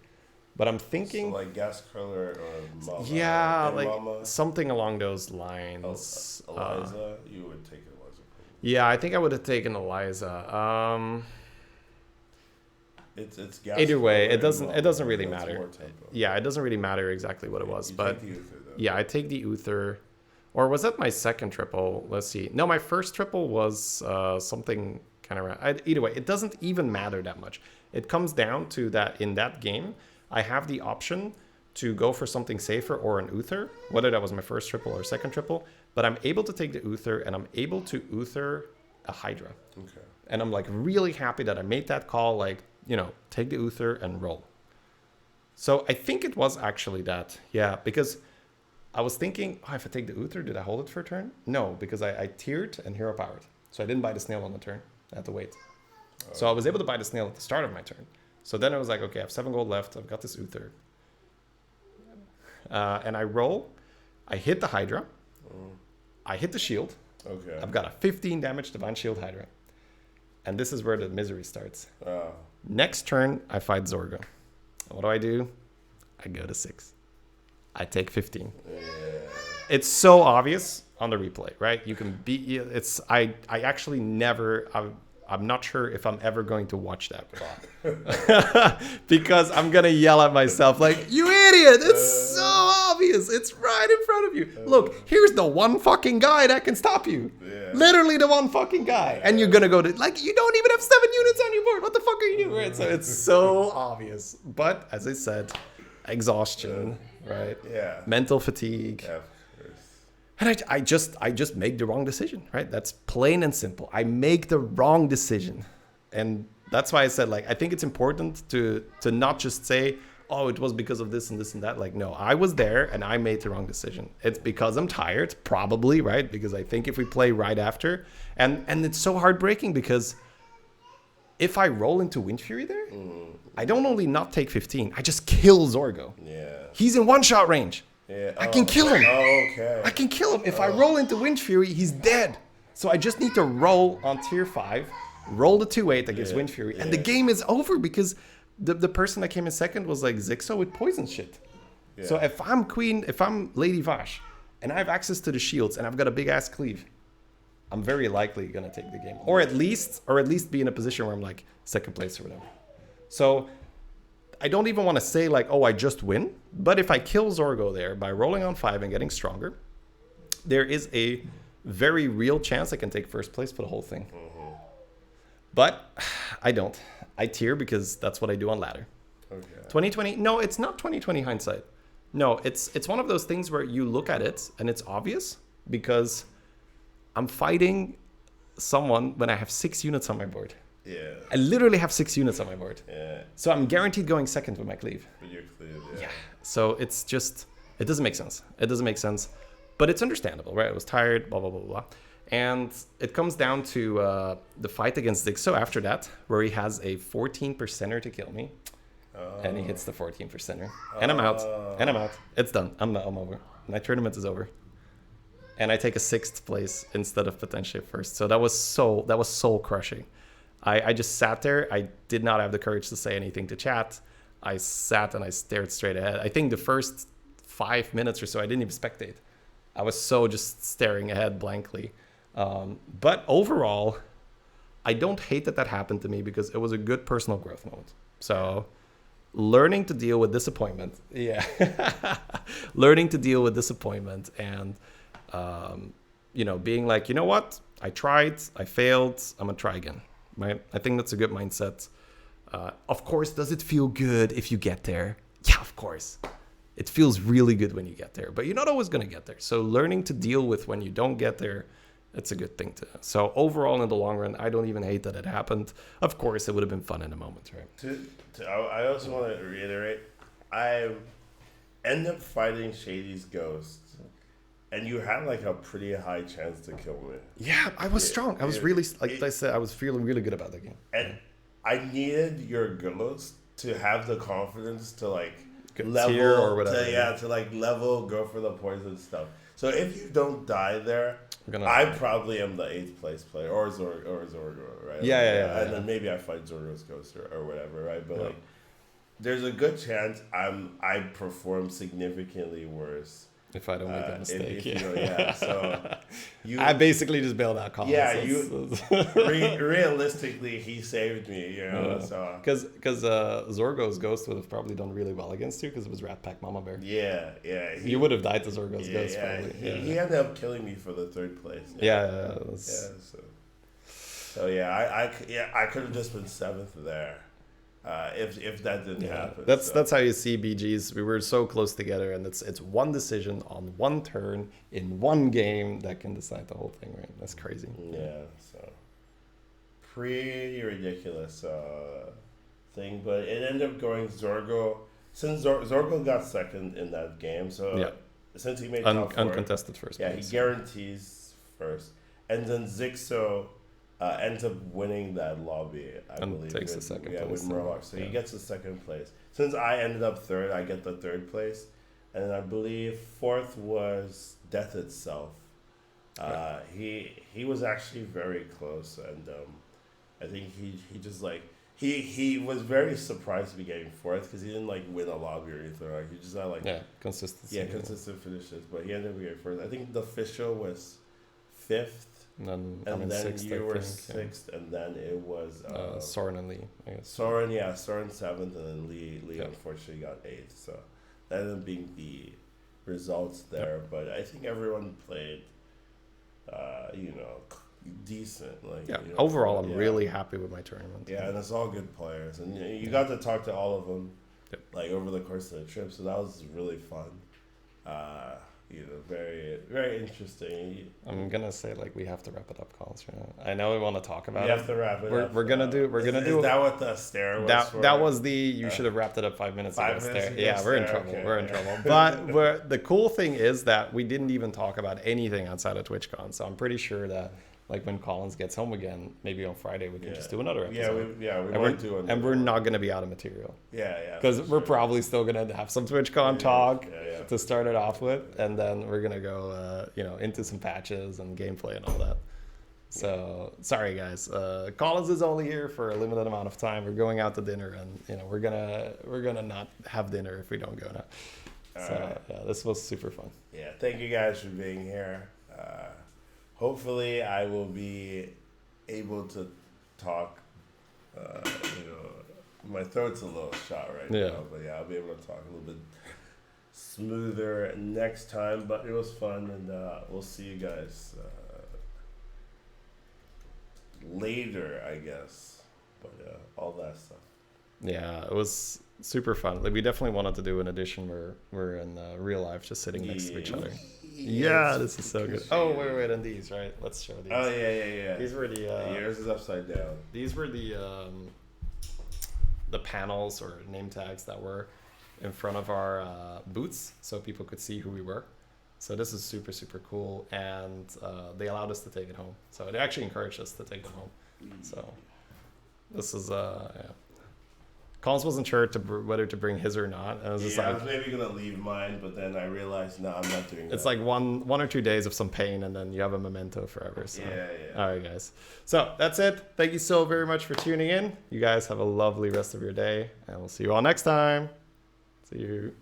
But I'm thinking... So like Gas Curler or Mama? Yeah, like Mama? Something along those lines. Eliza? You would take Eliza. Yeah, I think I would have taken Eliza. It's gas. Either way, it doesn't really matter. Yeah, it doesn't really matter exactly what it was, but take the Uther, though. Yeah, I take the Uther. Or was that my second triple? Let's see. No, my first triple was something kind of... Either way, it doesn't even matter that much. It comes down to that in that game, I have the option to go for something safer or an Uther, whether that was my first triple or second triple, but I'm able to take the Uther and I'm able to Uther a Hydra. Okay. And I'm like really happy that I made that call, like, you know, take the Uther and roll. So I think it was actually that. Yeah, because I was thinking, if I take the Uther, did I hold it for a turn? No, because I tiered and hero powered. So I didn't buy the snail on the turn. I had to wait. So I was able to buy the snail at the start of my turn. So then I was like, okay, I have 7 gold left. I've got this Uther. And I roll. I hit the Hydra. I hit the shield. Okay. I've got a 15 damage Divine Shield Hydra. And this is where the misery starts. Next turn, I fight Zorgo. What do? I go to 6. I take 15. Yeah. It's so obvious on the replay, right? You can beat... It's... I actually never... I'm not sure if I'm ever going to watch that because I'm going to yell at myself like, you idiot! It's so obvious! It's right in front of you. Look, here's the one fucking guy that can stop you. Yeah. Literally the one fucking guy. And you're going to go to... Like, you don't even have 7 units on your board. What the fuck are you doing? Right? So it's so obvious. But, as I said, exhaustion, right? Yeah. Mental fatigue. Yeah. And I just make the wrong decision, right? That's plain and simple. I make the wrong decision. And that's why I said, like, I think it's important to not just say, oh, it was because of this and this and that. Like, no, I was there and I made the wrong decision. It's because I'm tired, probably, right? Because I think if we play right after, and it's so heartbreaking because if I roll into Wind Fury there, I don't only not take 15, I just kill Zorgo. Yeah. He's in one-shot range. Yeah. I can kill him. Oh, okay. I can kill him. If I roll into Wind Fury, he's dead. So I just need to roll on tier 5, roll the 2/8 that gives Wind Fury, and the game is over because the person that came in second was like Zixo with poison shit. Yeah. So if I'm Lady Vash, and I have access to the shields, and I've got a big ass cleave, I'm very likely gonna take the game, or at least be in a position where I'm like second place or whatever. So I don't even want to say like, oh, I just win. But if I kill Zorgo there by rolling on 5 and getting stronger, there is a very real chance I can take first place for the whole thing. But I don't. I tier because that's what I do on ladder. Okay. 2020, no, it's not 2020 hindsight. No, it's one of those things where you look at it and it's obvious because I'm fighting someone when I have 6 units on my board. Yeah. I literally have 6 units on my board. Yeah. So I'm guaranteed going second with my cleave. With your cleave, yeah. Yeah. So it's just, it doesn't make sense. It doesn't make sense. But it's understandable, right? I was tired, blah, blah, blah, blah. And it comes down to the fight against Dixo after that, where he has a 14%er to kill me. And he hits the 14%er. And I'm out. And I'm out. It's done. I'm over. My tournament is over. And I take a 6th place instead of potentially first. So that was soul crushing. I just sat there. I did not have the courage to say anything to chat. I sat and I stared straight ahead. I think the first 5 minutes or so, I didn't even spectate. I was so just staring ahead blankly. But overall, I don't hate that happened to me because it was a good personal growth moment. So learning to deal with disappointment. Yeah. Learning to deal with disappointment and, being like, you know what? I tried, I failed, I'm going to try again. Right? I think that's a good mindset. Of course, does it feel good if you get there? Yeah, of course. It feels really good when you get there, but you're not always going to get there. So learning to deal with when you don't get there, it's a good thing to. So overall, in the long run, I don't even hate that it happened. Of course, it would have been fun in the moment, right? I also want to reiterate, I end up fighting Shady's ghost, and you had like a pretty high chance to kill me. Yeah, I was strong. I was really, I said, I was feeling really good about that game. And I needed your ghost to have the confidence to like level or whatever. To like level, go for the poison stuff. So if you don't die there, I probably am the 8th place player or Zorgo, right? Yeah. And then maybe I fight Zorgo's ghost or whatever, right? But like, there's a good chance I perform significantly worse if I don't make a mistake. So I basically just bailed out Collins. Yeah, realistically, he saved me, so because Zorgo's ghost would have probably done really well against you because it was Rat Pack Mama Bear. Yeah. You would have died to Zorgo's ghost probably. He ended up killing me for the 3rd place. I could have just been 7th there. If that didn't happen. That's how you see BGs. We were so close together, and it's one decision on one turn in one game that can decide the whole thing, right? That's crazy. Yeah, so pretty ridiculous thing, but it ended up going Zorgo. Since Zorgo got second in that game, so since he made uncontested first place. He guarantees first, and then Zixo ends up winning that lobby, I believe. Takes the second place. With Murloc. So he gets the 2nd place. Since I ended up 3rd, I get the 3rd place. And I believe 4th was Death itself. He was actually very close, and I think he just like he was very surprised to be getting 4th because he didn't like win a lobby or anything. Like he just had like consistency. Yeah, consistent finishes. But he ended up getting 1st. I think the official was 5th. And then sixth, you were 6th, and then it was Soren and Lee. I guess. Soren 7th, and then Lee unfortunately got 8th. So that ended up being the results there. But I think everyone played, decent. Overall, I'm really happy with my tournament. Yeah, and it's all good players, and you got to talk to all of them, like over the course of the trip. So that was really fun. Very, very interesting. I'm gonna say we have to wrap it up, Collins. Right? I know we want to talk about it. We have to wrap it up. We're gonna do. Is that what the stare was? That was the. You should have wrapped it up 5 minutes ago. Stare. Yeah, we're in trouble. Okay. We're in trouble. But the cool thing is that we didn't even talk about anything outside of TwitchCon. So I'm pretty sure that when Collins gets home again, maybe on Friday we can just do another episode. We might do it. And we're not gonna be out of material. Yeah. Because we're probably still gonna have some TwitchCon talk. To start it off with, and then we're gonna go, into some patches and gameplay and all that. So sorry, guys. Collins is only here for a limited amount of time. We're going out to dinner, and we're gonna not have dinner if we don't go now. This was super fun. Yeah, thank you guys for being here. Hopefully, I will be able to talk, My throat's a little shot right Yeah. now, but yeah, I'll be able to talk a little bit smoother next time. But it was fun, and we'll see you guys later, I guess. But all that stuff. Yeah, it was super fun. Like we definitely wanted to do an edition where we're in real life, just sitting next to each other. Yeah, this is so good. Oh wait, and these, right? Let's show these. Oh yeah. These were the yours is upside down. these were the panels or name tags that were in front of our booths, so people could see who we were. So this is super cool, and they allowed us to take it home. So they actually encouraged us to take it home. So this is yeah. Collins wasn't sure whether to bring his or not. And I was just I like, was maybe gonna leave mine, but then I realized, no, I'm not doing that. it's like one or 2 days of some pain, and then you have a memento forever. So. Yeah. All right, guys. So that's it. Thank you so very much for tuning in. You guys have a lovely rest of your day, and we'll see you all next time. See you.